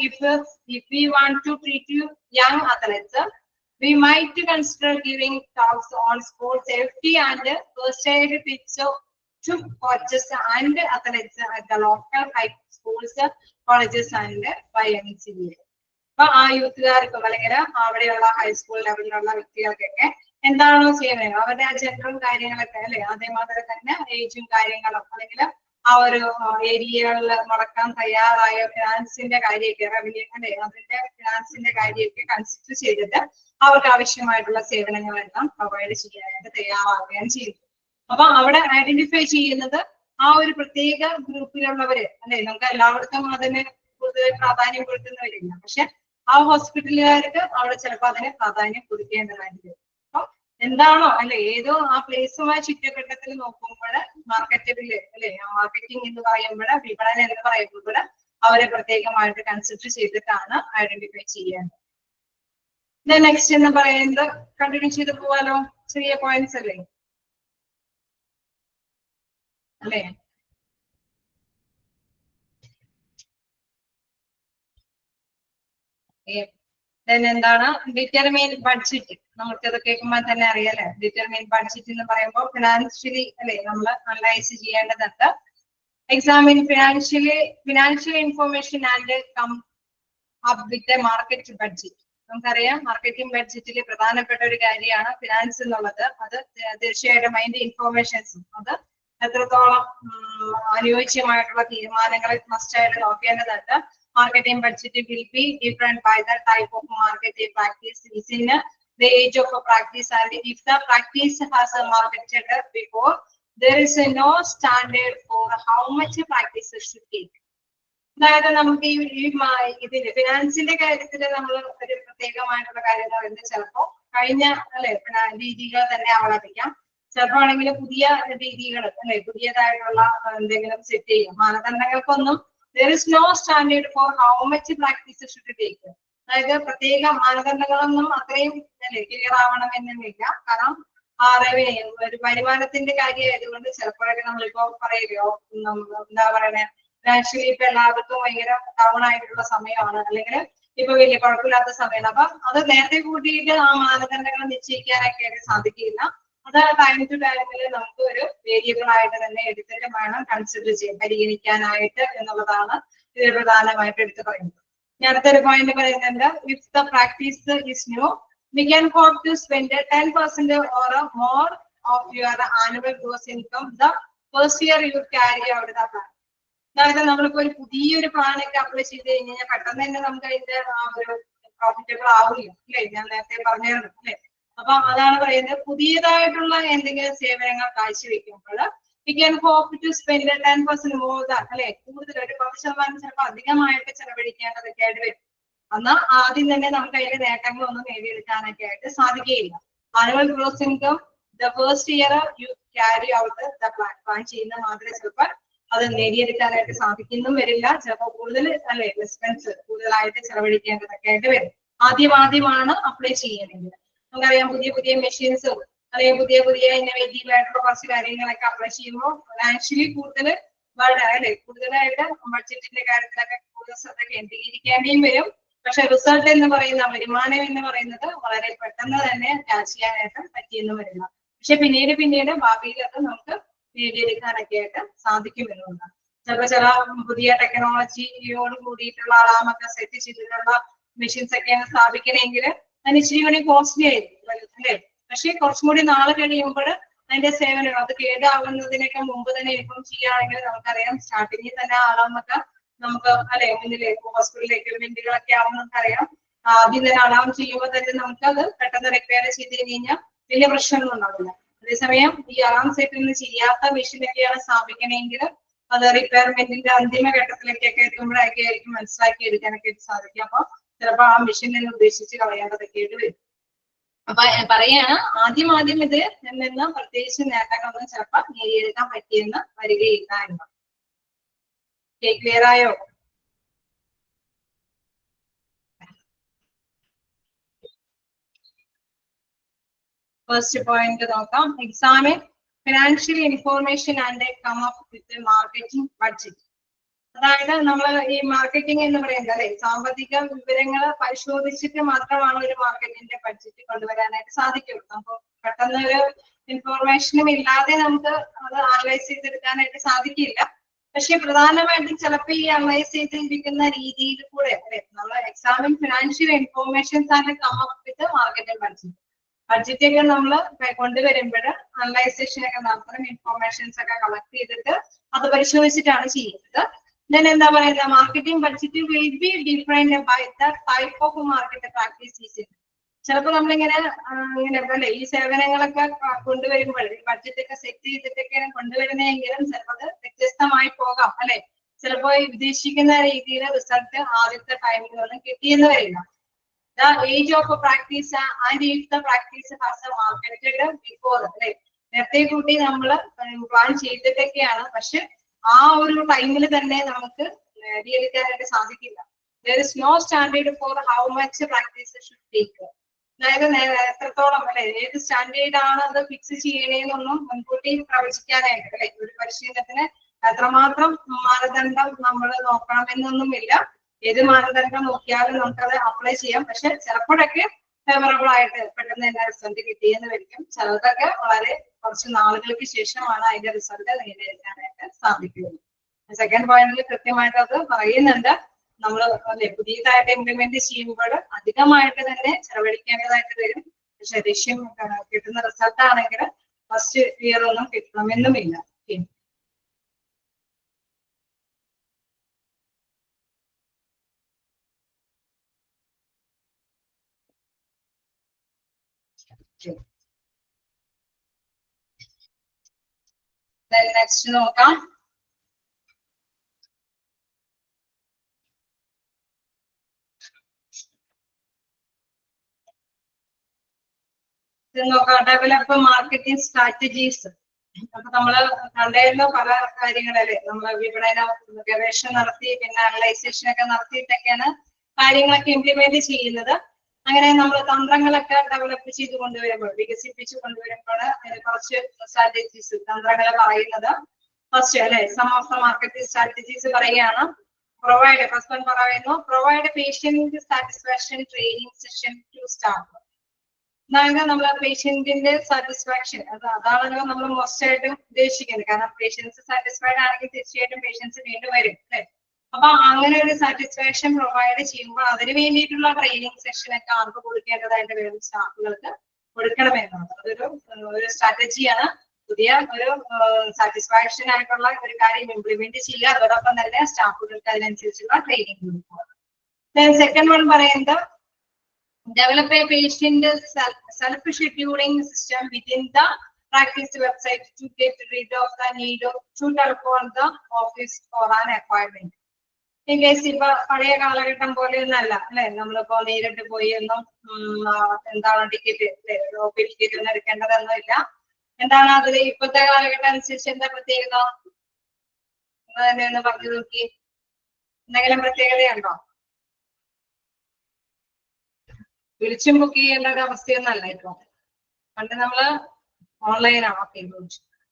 if we want to treat you young athletes, we might consider giving talks on sport safety and first aid tips to coaches and athletes at the local high schools, colleges and YMCA. അപ്പൊ ആ യൂത്തുകാർക്കും അല്ലെങ്കിൽ അവിടെയുള്ള high school ലെവലിലുള്ള വ്യക്തികൾക്കൊക്കെ എന്താണോ ചെയ്യുന്നത് അവരുടെ ആ ജെൻഡറും കാര്യങ്ങളൊക്കെ അല്ലെ അതേമാതിരി തന്നെ ഏജും കാര്യങ്ങളും അല്ലെങ്കിൽ ആ ഒരു ഏരിയകളിൽ മുടക്കാൻ തയ്യാറായ ഫിനാൻസിന്റെ കാര്യമൊക്കെ റവന്യൂ അല്ലെ അതിന്റെ ഫിനാൻസിന്റെ കാര്യമൊക്കെ കൺസിഡർ ചെയ്തിട്ട് അവർക്ക് ആവശ്യമായിട്ടുള്ള സേവനങ്ങളെല്ലാം പ്രൊവൈഡ് ചെയ്യാനായിട്ട് തയ്യാറാവുകയാണ് ചെയ്യുന്നത്. അപ്പൊ അവിടെ ഐഡന്റിഫൈ ചെയ്യുന്നത് ആ ഒരു പ്രത്യേക ഗ്രൂപ്പിലുള്ളവര് അല്ലെ നമുക്ക് എല്ലായിടത്തും അതിന് കൂടുതൽ പ്രാധാന്യം കൊടുക്കുന്നവരില്ല. പക്ഷെ ആ ഹോസ്പിറ്റലുകാർക്ക് അവിടെ ചിലപ്പോൾ അതിന് പ്രാധാന്യം കൊടുക്കേണ്ടതായിട്ട് വരും. അപ്പൊ എന്താണോ അല്ലെ ഏതോ ആ പ്ലേസുമായി ചുറ്റപ്പെട്ടത്തിൽ നോക്കുമ്പോൾ മാർക്കറ്റബിള് അല്ലെ മാർക്കറ്റിംഗ് എന്ന് പറയുമ്പോൾ വിപണനം എന്ന് പറയുമ്പോൾ അവരെ പ്രത്യേകമായിട്ട് കൺസിഡർ ചെയ്തിട്ടാണ് ഐഡന്റിഫൈ ചെയ്യേണ്ടത്. നെക്സ്റ്റ് എന്ന് പറയുന്നത് കണ്ടിന്യൂ ചെയ്ത് പോവാലോ, ചെറിയ പോയിന്റ്സ് അല്ലേ അല്ലേ. എന്താണ് ഡിറ്റർമൈൻ ബഡ്ജറ്റ്, നമുക്കത് കേൾക്കുമ്പോൾ തന്നെ അറിയാലേ. ഡിറ്റർമൈൻ ബഡ്ജറ്റ് എന്ന് പറയുമ്പോൾ ഫിനാൻഷ്യലി അല്ലെ നമ്മൾ അനലൈസ് ചെയ്യേണ്ടതുണ്ട്. Examine financial information and come up with market budget. നമുക്കറിയാം മാർക്കറ്റിംഗ് ബഡ്ജറ്റിൽ പ്രധാനപ്പെട്ട ഒരു കാര്യമാണ് ഫിനാൻസ് എന്നുള്ളത്. അത് തീർച്ചയായിട്ടും അതിന്റെ ഇൻഫോർമേഷൻസും അത് എത്രത്തോളം അനുയോജ്യമായിട്ടുള്ള തീരുമാനങ്ങൾ മസ്റ്റായിട്ട് നോക്കേണ്ടതുണ്ട്. Marketing budget will be different by the type of marketing practice within the age of a practice, and if the practice has a marketed before, there is no standard for how much practice should take. അതായത് നമുക്ക് ഈ ഇതിന്റെ ഫിനാൻസിന്റെ കാര്യത്തിൽ നമ്മൾ ഒരു പ്രത്യേകമായിട്ടുള്ള കാര്യങ്ങൾ പറയുന്നത് ചിലപ്പോ കഴിഞ്ഞ അല്ലെ രീതികൾ തന്നെ അവലംബിക്കാം, ചിലപ്പോ ആണെങ്കിൽ പുതിയ രീതികൾ അല്ലെ പുതിയതായിട്ടുള്ള എന്തെങ്കിലും സെറ്റ് ചെയ്യാം. മാനദണ്ഡങ്ങൾക്കൊന്നും there is no standard for how much practice should take. അതായത് പ്രത്യേക മാനദണ്ഡങ്ങളൊന്നും അത്രയും ക്ലിയർ ആവണമെന്നില്ല. കാരണം റവന്യൂ ഒരു വരുമാനത്തിന്റെ കാര്യമായതുകൊണ്ട് ചിലപ്പോഴൊക്കെ നമ്മളിപ്പോ പറയലോ എന്താ പറയുന്നത് ഫിനാൻഷ്യലി ഇപ്പൊ എല്ലാവർക്കും ഭയങ്കര ഡൗൺ ആയിട്ടുള്ള സമയമാണ്, അല്ലെങ്കിൽ ഇപ്പൊ വലിയ കുഴപ്പമില്ലാത്ത സമയമാണ്. അപ്പൊ അത് നേരത്തെ കൂട്ടിയിട്ട് ആ മാനദണ്ഡങ്ങൾ നിശ്ചയിക്കാനൊക്കെ ആയിട്ട് സാധിക്കില്ല. അത് ടൈം ടു ടൈമിൽ നമുക്ക് ഒരു വേരിയബിൾ ആയിട്ട് തന്നെ എടുത്തിട്ട് വേണം കൺസിഡർ ചെയ്യാൻ പരിഗണിക്കാനായിട്ട് എന്നുള്ളതാണ് ഇത് പ്രധാനമായിട്ട് എടുത്ത് പറയുന്നത്. ഞാൻ അടുത്തൊരു പോയിന്റ് പറയുന്നുണ്ട്. If the practice is new we can hope to spend 10% or more of your annual gross income the first year you carry out the plan. അതായത് നമ്മളിപ്പോ ഒരു പുതിയൊരു പ്ലാനൊക്കെ അപ്ലൈ ചെയ്ത് കഴിഞ്ഞാൽ പെട്ടെന്ന് തന്നെ നമുക്ക് അതിന്റെ ആ ഒരു പ്രോഫിറ്റബിൾ ആവില്ല അല്ലേ, ഞാൻ നേരത്തെ പറഞ്ഞിരുന്നു അല്ലെ. അപ്പൊ അതാണ് പറയുന്നത് പുതിയതായിട്ടുള്ള എന്തെങ്കിലും സേവനങ്ങൾ കാഴ്ചവെക്കുമ്പോൾ we can hope to spend 10% more than അല്ലെ കൂടുതൽ ഒരു 10% ചിലപ്പോൾ അധികമായിട്ട് ചെലവഴിക്കേണ്ടതൊക്കെ ആയിട്ട് വരും. എന്നാൽ ആദ്യം തന്നെ നമുക്ക് അതിന്റെ നേട്ടങ്ങളൊന്നും നേടിയെടുക്കാനൊക്കെ ആയിട്ട് സാധിക്കുകയില്ല. Annual gross income the first year you carry out the plan ചെയ്യുന്ന മാത്രമേ ചിലപ്പോൾ അത് നേടിയെടുക്കാനായിട്ട് സാധിക്കുന്നും വരില്ല. ചിലപ്പോൾ കൂടുതൽ അല്ലെ എക്സ്പെൻസ് കൂടുതലായിട്ട് ചെലവഴിക്കേണ്ടതൊക്കെ ആയിട്ട് വരും. ആദ്യമാണ് അപ്ലൈ ചെയ്യണമെങ്കിൽ. നമുക്കറിയാം പുതിയ പുതിയ മെഷീൻസും അല്ലെങ്കിൽ പുതിയ ഇന്നോവേറ്റീവ് ആയിട്ടുള്ള കുറച്ച് കാര്യങ്ങളൊക്കെ അപ്ലൈ ചെയ്യുമ്പോൾ ഫിനാൻഷ്യലി കൂടുതൽ അല്ലെ കൂടുതലായിട്ട് ബഡ്ജറ്റിന്റെ കാര്യത്തിലൊക്കെ കൂടുതൽ ശ്രദ്ധ കേന്ദ്രീകരിക്കേണ്ടിയും വരും. പക്ഷെ റിസൾട്ട് എന്ന് പറയുന്ന വരുമാനം എന്ന് പറയുന്നത് വളരെ പെട്ടെന്ന് തന്നെ ക്യാച്ച് ചെയ്യാനായിട്ട് പറ്റിയെന്ന് വരില്ല. പക്ഷെ പിന്നീട് ഭാവിയിലൊക്കെ നമുക്ക് നേടിയെടുക്കാനൊക്കെ ആയിട്ട് സാധിക്കുമെന്നുള്ളതാണ്. ചില പുതിയ ടെക്നോളജിയോട് കൂടിയിട്ടുള്ള അലാമൊക്കെ സെറ്റ് ചെയ്തിട്ടുള്ള മെഷീൻസ് ഒക്കെ സ്ഥാപിക്കണമെങ്കിൽ അതിന് ഇച്ചിരി കൂടി കോസ്റ്റ്ലി ആയിരിക്കും അല്ലെ. പക്ഷെ കുറച്ചും കൂടി നാളെ കഴിയുമ്പോൾ അതിന്റെ സേവനം അത് കേടാവുന്നതിനൊക്കെ മുമ്പ് തന്നെ ഇപ്പം ചെയ്യുകയാണെങ്കിൽ നമുക്കറിയാം സ്റ്റാർട്ടിങ്ങിൽ തന്നെ അലാമൊക്കെ നമുക്ക് അല്ലെ മുന്നിലേക്ക് ഹോസ്പിറ്റൽ എക്യുപ്മെന്റുകളൊക്കെ ആവുമ്പോൾ നമുക്കറിയാം ആദ്യം തന്നെ അലാം ചെയ്യുമ്പോൾ തന്നെ നമുക്കത് പെട്ടെന്ന് റിപ്പയർ ചെയ്ത് കഴിഞ്ഞാൽ വലിയ പ്രശ്നമൊന്നും ഉണ്ടാവില്ല. അതേസമയം ഈ അലാം സെറ്റിൽ ചെയ്യാത്ത മെഷീനൊക്കെയാണ് സ്ഥാപിക്കണമെങ്കിൽ അത് റിപ്പയർമെന്റിന്റെ അന്തിമ ഘട്ടത്തിലേക്കൊക്കെ എത്തുമ്പോഴൊക്കെ ആയിരിക്കും മനസ്സിലാക്കി എടുക്കാനൊക്കെ സാധിക്കും. അപ്പൊ ചിലപ്പോൾ ആ മെഷീൻ തന്നെ ഉപേക്ഷിച്ച് കളയേണ്ടതൊക്കെ ആയിട്ട് വരും. അപ്പൊ പറയാണ് ആദ്യം ഇത് നിന്ന് പ്രത്യേകിച്ച് നേട്ടങ്ങളൊന്നും ചിലപ്പോൾ നേടിയെടുക്കാൻ പറ്റിയെന്ന് വരികയില്ല എന്ന്. ക്ലിയർ ആയോ? ഫസ്റ്റ് പോയിന്റ് നോക്കാം. Examine financial information and come up with marketing budget. അതായത് നമ്മൾ ഈ മാർക്കറ്റിംഗ് എന്ന് പറയുന്നത് അല്ലെ, സാമ്പത്തിക വിവരങ്ങൾ പരിശോധിച്ചിട്ട് മാത്രമാണ് ഒരു മാർക്കറ്റിന്റെ ബഡ്ജറ്റ് കൊണ്ടുവരാനായിട്ട് സാധിക്കുള്ളൂ. നമുക്ക് പെട്ടെന്ന് ഒരു ഇൻഫോർമേഷനും ഇല്ലാതെ നമുക്ക് അത് അനലൈസ് ചെയ്തെടുക്കാനായിട്ട് സാധിക്കില്ല. പക്ഷെ പ്രധാനമായിട്ടും ചിലപ്പോൾ ഈ അനലൈസ് ചെയ്തിരിക്കുന്ന രീതിയിൽ കൂടെ അല്ലെ, നമ്മൾ examine financial informations and come up with marketing budget. Budget ഒക്കെ നമ്മൾ കൊണ്ടുവരുമ്പോൾ അനലൈസേഷൻ ഒക്കെ നടത്തണം, ഇൻഫോർമേഷൻസ് ഒക്കെ കളക്ട് ചെയ്തിട്ട് അത് പരിശോധിച്ചിട്ടാണ് ചെയ്യുന്നത്. Then എന്താ പറയുക, marketing budget will be defined by the type of market practice. ചിലപ്പോൾ നമ്മളിങ്ങനെ അല്ലെ ഈ സേവനങ്ങളൊക്കെ കൊണ്ടുവരുമ്പോൾ ബഡ്ജറ്റ് ഒക്കെ സെറ്റ് ചെയ്തിട്ടൊക്കെയാണ് കൊണ്ടുവരുന്നതെങ്കിലും ചിലപ്പോൾ അത് വ്യത്യസ്തമായി പോകാം അല്ലെ. ചിലപ്പോൾ ഉദ്ദേശിക്കുന്ന രീതിയിൽ റിസൾട്ട് ആദ്യത്തെ ടൈമിലൊന്നും കിട്ടിയെന്ന് വരില്ല. The age of practice and if the practice has a marketed before അല്ലെ, നേരത്തെ കൂട്ടി നമ്മൾ പ്ലാൻ ചെയ്തിട്ടൊക്കെയാണ്, പക്ഷെ ആ ഒരു ടൈമിൽ തന്നെ നമുക്ക് നേടിയെടുക്കാനായിട്ട് സാധിക്കില്ല. There is no standard for how much practice should take. അതായത് എത്രത്തോളം അല്ലെ, ഏത് സ്റ്റാൻഡേർഡ് ആണ് അത് ഫിക്സ് ചെയ്യണേന്നൊന്നും മുൻകൂട്ടി പ്രവചിക്കാനായിട്ട് അല്ലെ, ഒരു പരിശീലനത്തിന് എത്രമാത്രം മാനദണ്ഡം നമ്മൾ നോക്കണമെന്നൊന്നുമില്ല. ഏത് മാനദണ്ഡം നോക്കിയാലും നമുക്കത് അപ്ലൈ ചെയ്യാം. പക്ഷെ ചിലപ്പോഴൊക്കെ ഫേവറബിൾ ആയിട്ട് പെട്ടെന്ന് തന്നെ റിസൾട്ട് കിട്ടിയെന്ന് വരിക്കും. ചിലതൊക്കെ വളരെ കുറച്ച് നാളുകൾക്ക് ശേഷമാണ് അതിന്റെ റിസൾട്ട് നേടിയെടുക്കാനായിട്ട് സാധിക്കുന്നത്. സെക്കൻഡ് പോയിന്റിൽ കൃത്യമായിട്ട് അത് പറയുന്നുണ്ട്. നമ്മൾ അല്ലെ പുതിയതായിട്ട് ഇംപ്ലിമെന്റ് ചെയ്യുമ്പോൾ അധികമായിട്ട് തന്നെ ചെലവഴിക്കേണ്ടതായിട്ട് വരും. പക്ഷെ ലക്ഷ്യം കിട്ടുന്ന റിസൾട്ട് ആണെങ്കിൽ ഫസ്റ്റ് ഇയർ ഒന്നും കിട്ടണമെന്നുമില്ല. നെക്സ്റ്റ് നോക്കാം. Develop marketing strategies. അപ്പൊ നമ്മള് കണ്ടല്ലോ പല കാര്യങ്ങളല്ലേ, നമ്മൾ വിപണന ഗവേഷണം നടത്തി പിന്നെ അനലൈസേഷൻ ഒക്കെ നടത്തിയിട്ടൊക്കെയാണ് കാര്യങ്ങളൊക്കെ ഇംപ്ലിമെന്റ് ചെയ്യുന്നത്. അങ്ങനെ നമ്മൾ തന്ത്രങ്ങളൊക്കെ ഡെവലപ്പ് ചെയ്ത് കൊണ്ടുവരുമ്പോൾ, വികസിപ്പിച്ച് കൊണ്ടുവരുമ്പോൾ കുറച്ച് സ്ട്രാറ്റജീസ് തന്ത്രങ്ങൾ പറയുന്നത് ഫസ്റ്റ് അല്ലെ, some of the marketing strategies പറയുകയാണ്. പ്രൊവൈഡ്, ഫസ്റ്റ് വൺ പറയുന്നു, provide patient satisfaction training session to staff. അതായത് നമ്മൾ പേഷ്യന്റിന്റെ സാറ്റിസ്ഫാക്ഷൻ അതാണല്ലോ നമ്മൾ മോസ്റ്റ് ആയിട്ടും ഉദ്ദേശിക്കുന്നത്. കാരണം പേഷ്യൻസ് സാറ്റിസ്ഫൈഡ് ആണെങ്കിൽ തീർച്ചയായിട്ടും പേഷ്യൻസ് വീണ്ടും വരും അല്ലെ. അപ്പൊ അങ്ങനെ ഒരു സാറ്റിസ്ഫാക്ഷൻ പ്രൊവൈഡ് ചെയ്യുമ്പോൾ അതിന് വേണ്ടിയിട്ടുള്ള ട്രെയിനിങ് സെഷൻ ഒക്കെ ആർക്ക് കൊടുക്കേണ്ടതായിട്ട് വരും, സ്റ്റാഫുകൾക്ക് കൊടുക്കണമെന്നുള്ളത് അതൊരു സ്ട്രാറ്റജിയാണ്. പുതിയ ഒരു സാറ്റിസ്ഫാക്ഷൻ ആയിട്ടുള്ള ഒരു കാര്യം ഇംപ്ലിമെന്റ് ചെയ്യുക, അതോടൊപ്പം തന്നെ സ്റ്റാഫുകൾക്ക് അതിനനുസരിച്ചുള്ള ട്രെയിനിങ് കൊടുക്കുക. സെക്കൻഡ് വൺ പറയുന്നത് develop a patient self-scheduling system within the practice website to get rid of the need to telephone the office for an appointment. In case ഇപ്പൊ പഴയ കാലഘട്ടം പോലെ ഒന്നല്ല അല്ലെ, നമ്മളിപ്പോ നേരിട്ട് പോയി ഒന്നും എന്താണ് ടിക്കറ്റ് ടിക്കറ്റ് ഒന്നും എടുക്കേണ്ടതൊന്നും ഇല്ല. എന്താണ് അതിൽ ഇപ്പോഴത്തെ കാലഘട്ടം അനുസരിച്ച് എന്താ പ്രത്യേകത തന്നെ ഒന്ന് പറഞ്ഞു നോക്കി. എന്തെങ്കിലും പ്രത്യേകതയുണ്ടോ? വിളിച്ചും ബുക്ക് ചെയ്യേണ്ട ഒരു അവസ്ഥയൊന്നല്ല ഇപ്പൊ. പണ്ട് നമ്മള് ഓൺലൈനാണ്. ഓക്കെ,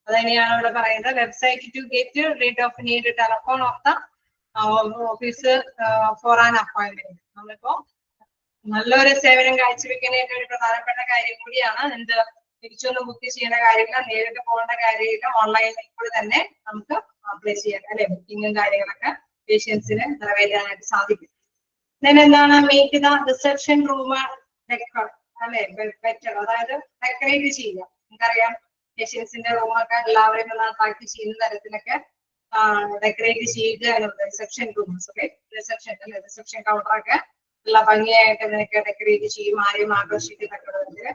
അത് തന്നെയാണ് ഇവിടെ പറയുന്നത്. Website to get rid of need telephone of the office for an appointment. നമ്മളിപ്പോ നല്ലൊരു സേവനം കാഴ്ചവെക്കുന്നതിന്റെ ഒരു പ്രധാനപ്പെട്ട കാര്യം കൂടിയാണ് എന്ത്, തിരിച്ചൊന്നും ബുക്ക് ചെയ്യേണ്ട കാര്യമില്ല, നേരിട്ട് പോകേണ്ട കാര്യമില്ല, ഓൺലൈനിൽ കൂടി തന്നെ നമുക്ക് അപ്ലൈ ചെയ്യാം അല്ലെ. ബുക്കിങ്ങും കാര്യങ്ങളൊക്കെ പേഷ്യൻസിന് നിറവേറ്റാനായിട്ട് സാധിക്കും. എന്താണ് മേക്ക് ദ റിസപ്ഷൻ റൂം അല്ലെ ബെറ്റർ, അതായത് ഡെക്കറേറ്റ് ചെയ്യുക. നമുക്കറിയാം പേഷ്യൻസിന്റെ റൂമൊക്കെ എല്ലാവരെയും അട്രാക്ട് ചെയ്യുന്ന തരത്തിലൊക്കെ ഡെക്കറേറ്റ് ചെയ്യുക എന്നുള്ളത്. റിസപ്ഷൻ റൂംസ് ഒക്കെ റിസപ്ഷൻ കൗണ്ടറൊക്കെ നല്ല ഭംഗിയായിട്ട് ഇതിനൊക്കെ ഡെക്കറേറ്റ് ചെയ്യും, ആരെയും ആകർഷിക്കുന്ന തരത്തില്.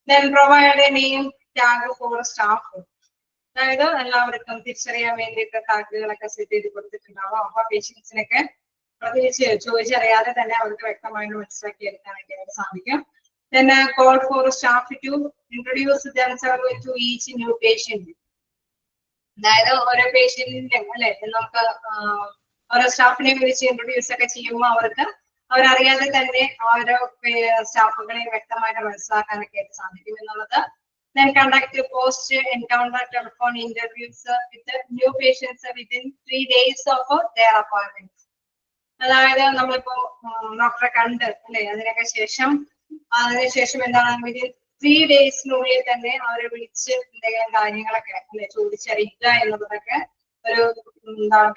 Then provide name tag for staff, അതായത് എല്ലാവർക്കും തിരിച്ചറിയാൻ വേണ്ടിയിട്ട് ടാഗുകളൊക്കെ സെറ്റ് ചെയ്ത് കൊടുത്തിട്ടുണ്ടാവും. അപ്പൊ പേഷ്യൻസിനൊക്കെ പ്രത്യേകിച്ച് ചോദിച്ചറിയാതെ തന്നെ അവർക്ക് വ്യക്തമായിട്ട് മനസ്സിലാക്കി എടുക്കാനായിട്ട് സാധിക്കും. Then call for staff to introduce themselves to each new patient. അതായത് ഓരോ പേഷ്യന്റിന്റെ അല്ലെ നമുക്ക് ഓരോ സ്റ്റാഫിനെ വിളിച്ച് ഇൻട്രൊഡ്യൂസ് ഒക്കെ ചെയ്യുമ്പോൾ അവർക്ക് അവരറിയാതെ തന്നെ ഓരോ സ്റ്റാഫുകളെ വ്യക്തമായിട്ട് മനസ്സിലാക്കാനൊക്കെ ആയിട്ട് സാധിക്കും എന്നുള്ളത് then conduct post-encounter telephone interviews with the new patients within 3 days of their appointments. അതായത് നമ്മളിപ്പോ ഡോക്ടറെ കണ്ട് അല്ലെ അതിനുശേഷം എന്താണ് വിതിൻ 3 ഡേയ്സിനുള്ളിൽ തന്നെ അവരെ വിളിച്ച് എന്തെങ്കിലും കാര്യങ്ങളൊക്കെ അല്ലെ ചോദിച്ചറിയിക്കുക എന്നുള്ളതൊക്കെ ഒരു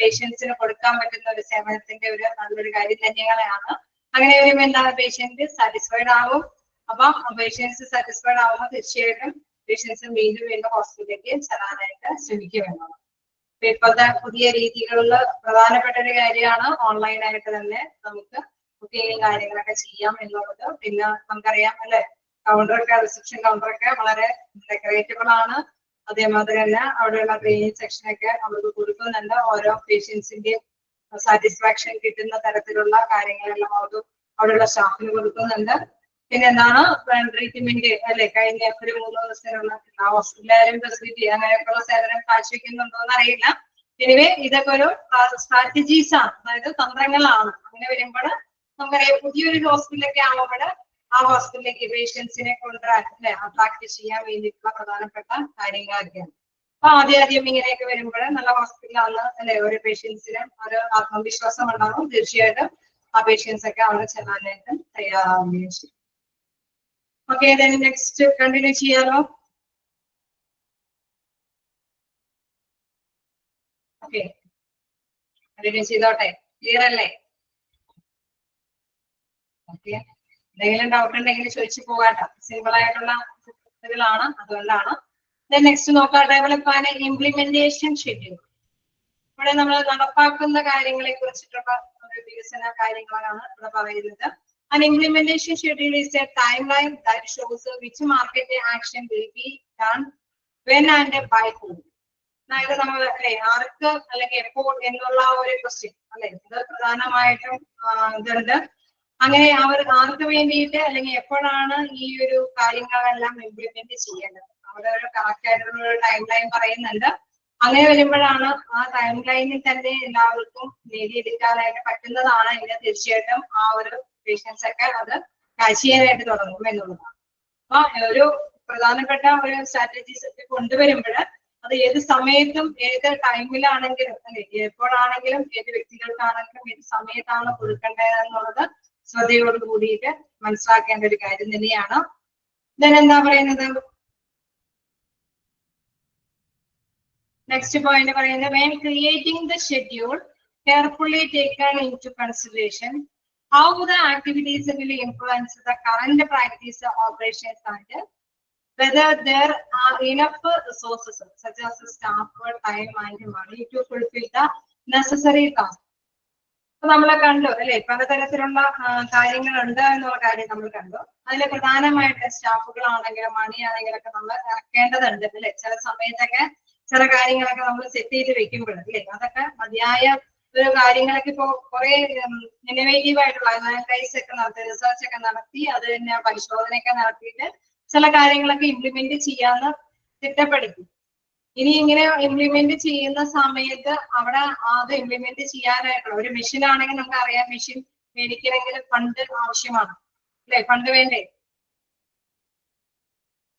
പേഷ്യൻസിന് കൊടുക്കാൻ പറ്റുന്ന ഒരു സേവനത്തിന്റെ ഒരു നല്ലൊരു കാര്യം തന്നെയാണ്. അങ്ങനെ വരുമ്പോൾ എന്താണ് പേഷ്യന്റ് സാറ്റിസ്ഫൈഡ് ആവും. അപ്പം പേഷ്യൻസ് സാറ്റിസ്ഫൈഡ് ആവുമ്പോൾ തീർച്ചയായിട്ടും പേഷ്യൻസ് വീണ്ടും ഹോസ്പിറ്റലിലേക്ക് ചെല്ലാനായിട്ട് ശ്രമിക്കുമെന്നാണ്. ഇപ്പോഴത്തെ പുതിയ രീതികളിൽ പ്രധാനപ്പെട്ട ഒരു കാര്യമാണ് ഓൺലൈനായിട്ട് തന്നെ നമുക്ക് ബുക്കിംഗും കാര്യങ്ങളൊക്കെ ചെയ്യാം എന്നുള്ളത്. പിന്നെ നമുക്കറിയാം അല്ലെ കൗണ്ടറൊക്കെ റിസപ്ഷൻ കൗണ്ടറൊക്കെ വളരെ ഡെക്കറേറ്റബിൾ ആണ്. അതേമാതിരി തന്നെ അവിടെയുള്ള ട്രെയിനിങ് സെക്ഷനൊക്കെ അവർക്ക് കൊടുക്കുന്നുണ്ട്. ഓരോ പേഷ്യൻസിന്റെയും സാറ്റിസ്ഫാക്ഷൻ കിട്ടുന്ന തരത്തിലുള്ള കാര്യങ്ങളെല്ലാം അവിടെയുള്ള സ്റ്റാഫിന് കൊടുക്കുന്നുണ്ട്. പിന്നെ എന്താണ് ട്രീറ്റ്മെന്റ് അല്ലെ കഴിഞ്ഞ ഒരു 3 ദിവസത്തിനുള്ള ഹോസ്പിറ്റലും ഫെസിലിറ്റി അങ്ങനെയൊക്കെയുള്ള സേവനം കാഴ്ചവെക്കുന്നുണ്ടോ എന്ന് അറിയില്ല. എനിവേ ഇതൊക്കെ ഒരു സ്ട്രാറ്റജീസ് ആണ്, അതായത് തന്ത്രങ്ങളാണ്. അങ്ങനെ വരുമ്പോൾ നമുക്കറിയാം പുതിയൊരു ഹോസ്പിറ്റലൊക്കെ ആകുമ്പോൾ ആ ഹോസ്പിറ്റലിലേക്ക് പേഷ്യൻസിനെ കൊണ്ടുവരാൻ അല്ലെ അട്രാക്ട് ചെയ്യാൻ വേണ്ടിയിട്ടുള്ള പ്രധാനപ്പെട്ട കാര്യങ്ങളൊക്കെയാണ്. അപ്പൊ ആദ്യം ഇങ്ങനെയൊക്കെ വരുമ്പോൾ നല്ല ഹോസ്പിറ്റലാണ് അല്ലെ ഒരു പേഷ്യൻസിന് ഒരു ആത്മവിശ്വാസം ഉണ്ടാകും. തീർച്ചയായിട്ടും ആ പേഷ്യൻസ് ഒക്കെ അവിടെ ചെല്ലാനായിട്ട് തയ്യാറാവുകയും ചെയ്യും. ഓക്കെ, നെക്സ്റ്റ് കണ്ടിന്യൂ ചെയ്യാലോ. ഓക്കെ, കണ്ടിന്യൂ ചെയ്തോട്ടെ. ക്ലിയർ അല്ലേ? ഓക്കെ, എന്തെങ്കിലും ഡൗട്ട് ഉണ്ടെങ്കിൽ ചോദിച്ചു പോകാട്ടോ. സിമ്പിൾ ആയിട്ടുള്ള ഇതിലാണ്, അതുകൊണ്ടാണ്. നെക്സ്റ്റ് നോക്കാം, ഡെവലപ്പ് ആൻ ഇംപ്ലിമെന്റേഷൻ ഷെഡ്യൂൾ. ഇവിടെ നമ്മൾ നടപ്പാക്കുന്ന കാര്യങ്ങളെ കുറിച്ചിട്ടുള്ള ഒരു വികസന കാര്യങ്ങളാണ് ഇവിടെ പറയുന്നത്. An implementation schedule is a timeline that shows which market action will be done when and by whom. അതായത് നമ്മൾ ആർക്ക് അല്ലെങ്കിൽ എപ്പോൾ എന്നുള്ള ഒരു ക്വസ്റ്റ്യൻ അല്ലെ, ഇത് പ്രധാനമായിട്ടും ഇതുണ്ട്. അങ്ങനെ ആർക്ക് വേണ്ടിയിട്ട് അല്ലെങ്കിൽ എപ്പോഴാണ് ഈ ഒരു കാര്യങ്ങളെല്ലാം ഇംപ്ലിമെന്റ് ചെയ്യേണ്ടത്, അവിടെ ഒരു കറക്റ്റ് ആയിട്ടുള്ള ഒരു ടൈം ലൈൻ പറയുന്നുണ്ട്. അങ്ങനെ വരുമ്പോഴാണ് ആ ടൈം ലൈനിൽ തന്നെ എല്ലാവർക്കും നേടിയെടുക്കാനായിട്ട് പറ്റുന്നതാണ്. ഇതിന് തീർച്ചയായിട്ടും ആ ഒരു പേഷ്യൻസ് ഒക്കെ അത് കാച്ച് ചെയ്യാനായിട്ട് തുടങ്ങും എന്നുള്ളതാണ്. അപ്പൊ ഒരു പ്രധാനപ്പെട്ട ഒരു സ്ട്രാറ്റജീസ് ഒക്കെ കൊണ്ടുവരുമ്പോൾ അത് ഏത് സമയത്തും ഏത് ടൈമിലാണെങ്കിലും അല്ലെ എപ്പോഴാണെങ്കിലും ഏത് വ്യക്തികൾക്കാണെങ്കിലും ഏത് സമയത്താണ് കൊടുക്കേണ്ടത് എന്നുള്ളത് ശ്രദ്ധയോട് കൂടിയിട്ട് മനസ്സിലാക്കേണ്ട ഒരു കാര്യം തന്നെയാണ്. എന്താ പറയുന്നത്, നെക്സ്റ്റ് പോയിന്റ് പറയുന്നത് when creating the schedule carefully taken into consideration how the activities will influence the current practice operations and whether there are enough resources such as staff, time and money to fulfill the necessary tasks. അപ്പൊ നമ്മളെ കണ്ടു അല്ലെ, പലതരത്തിലുള്ള കാര്യങ്ങളുണ്ട് എന്നുള്ള കാര്യം നമ്മൾ കണ്ടു. അതിൽ പ്രധാനമായിട്ട് സ്റ്റാഫുകളാണെങ്കിലും മണി ആണെങ്കിലും ഒക്കെ നമ്മൾ ഇറക്കേണ്ടതുണ്ട് അല്ലെ. ചില സമയത്തൊക്കെ ചില കാര്യങ്ങളൊക്കെ നമ്മൾ സെറ്റ് ചെയ്ത് വെക്കുമ്പോൾ അല്ലെ അതൊക്കെ മതിയായ ഒരു കാര്യങ്ങളൊക്കെ ഇപ്പോ കുറെ ഇന്നോവേറ്റീവ് ആയിട്ടുള്ള അനലൈസ് ഒക്കെ നടത്തി റിസർച്ച് ഒക്കെ നടത്തി അത് തന്നെ പരിശോധനയൊക്കെ നടത്തിയിട്ട് ചില കാര്യങ്ങളൊക്കെ ഇംപ്ലിമെന്റ് ചെയ്യാന്ന് തിട്ടപ്പെടുത്തി. ഇനി ഇങ്ങനെ ഇംപ്ലിമെന്റ് ചെയ്യുന്ന സമയത്ത് അവിടെ അത് ഇംപ്ലിമെന്റ് ചെയ്യാനായിട്ടുള്ള ഒരു മെഷീൻ ആണെങ്കിൽ നമുക്ക് അറിയാം, മെഷീൻ മേടിക്കണമെങ്കിൽ ഫണ്ട് ആവശ്യമാണ് അല്ലെ. ഫണ്ട്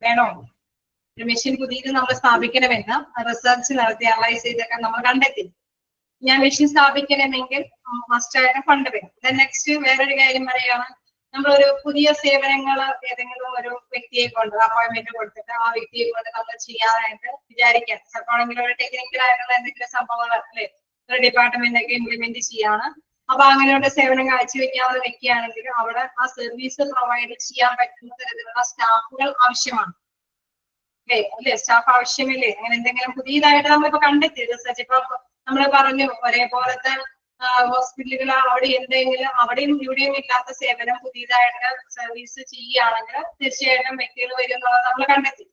വേണോ? ഒരു മെഷീൻ പുതിയത് നമ്മൾ സ്ഥാപിക്കണമെന്ന് റിസർച്ച് നടത്തി അനലൈസ് ചെയ്തൊക്കെ നമ്മൾ കണ്ടെത്തി. ഞാൻ മെഷീൻ സ്ഥാപിക്കണമെങ്കിൽ മസ്റ്റായിട്ട് ഫണ്ട് വേണം. നെക്സ്റ്റ് വേറൊരു കാര്യം പറയുകയാണ്, നമ്മളൊരു പുതിയ സേവനങ്ങൾ ഏതെങ്കിലും ഒരു വ്യക്തിയെ കൊണ്ട് അപ്പോയിന്റ്മെന്റ് കൊടുത്തിട്ട് ആ വ്യക്തിയെ കൊണ്ട് നമ്മൾ ചെയ്യാനായിട്ട് വിചാരിക്കാം. ചിലപ്പോഴെങ്കിലും ഒരു ടെക്നിക്കൽ ആയിട്ടുള്ള എന്തെങ്കിലും സംഭവങ്ങൾ അല്ലെ ഒരു ഡിപ്പാർട്ട്മെന്റ് ഒക്കെ ഇംപ്ലിമെന്റ് ചെയ്യാണ്. അപ്പൊ അങ്ങനെയുള്ള സേവനം കാഴ്ചവെക്കാതെ വെക്കുകയാണെങ്കിൽ അവിടെ ആ സർവീസ് പ്രൊവൈഡ് ചെയ്യാൻ പറ്റുന്ന തരത്തിലുള്ള സ്റ്റാഫുകൾ ആവശ്യമാണ് അല്ലെ. സ്റ്റാഫ് ആവശ്യമില്ലേ? അങ്ങനെ എന്തെങ്കിലും പുതിയതായിട്ട് നമ്മളിപ്പോ കണ്ടെത്തി റിസർച്ച് ഇപ്പൊ നമ്മൾ പറഞ്ഞു ഒരേപോലത്തെ ഹോസ്പിറ്റലുകൾ അവിടെ എന്തെങ്കിലും അവിടെയും ഇവിടെയും ഇല്ലാത്ത സേവനം പുതിയതായിട്ട് സർവീസ് ചെയ്യുകയാണെങ്കിൽ തീർച്ചയായിട്ടും വ്യക്തികൾ വരും എന്നുള്ളത് നമ്മൾ കണ്ടെത്തി.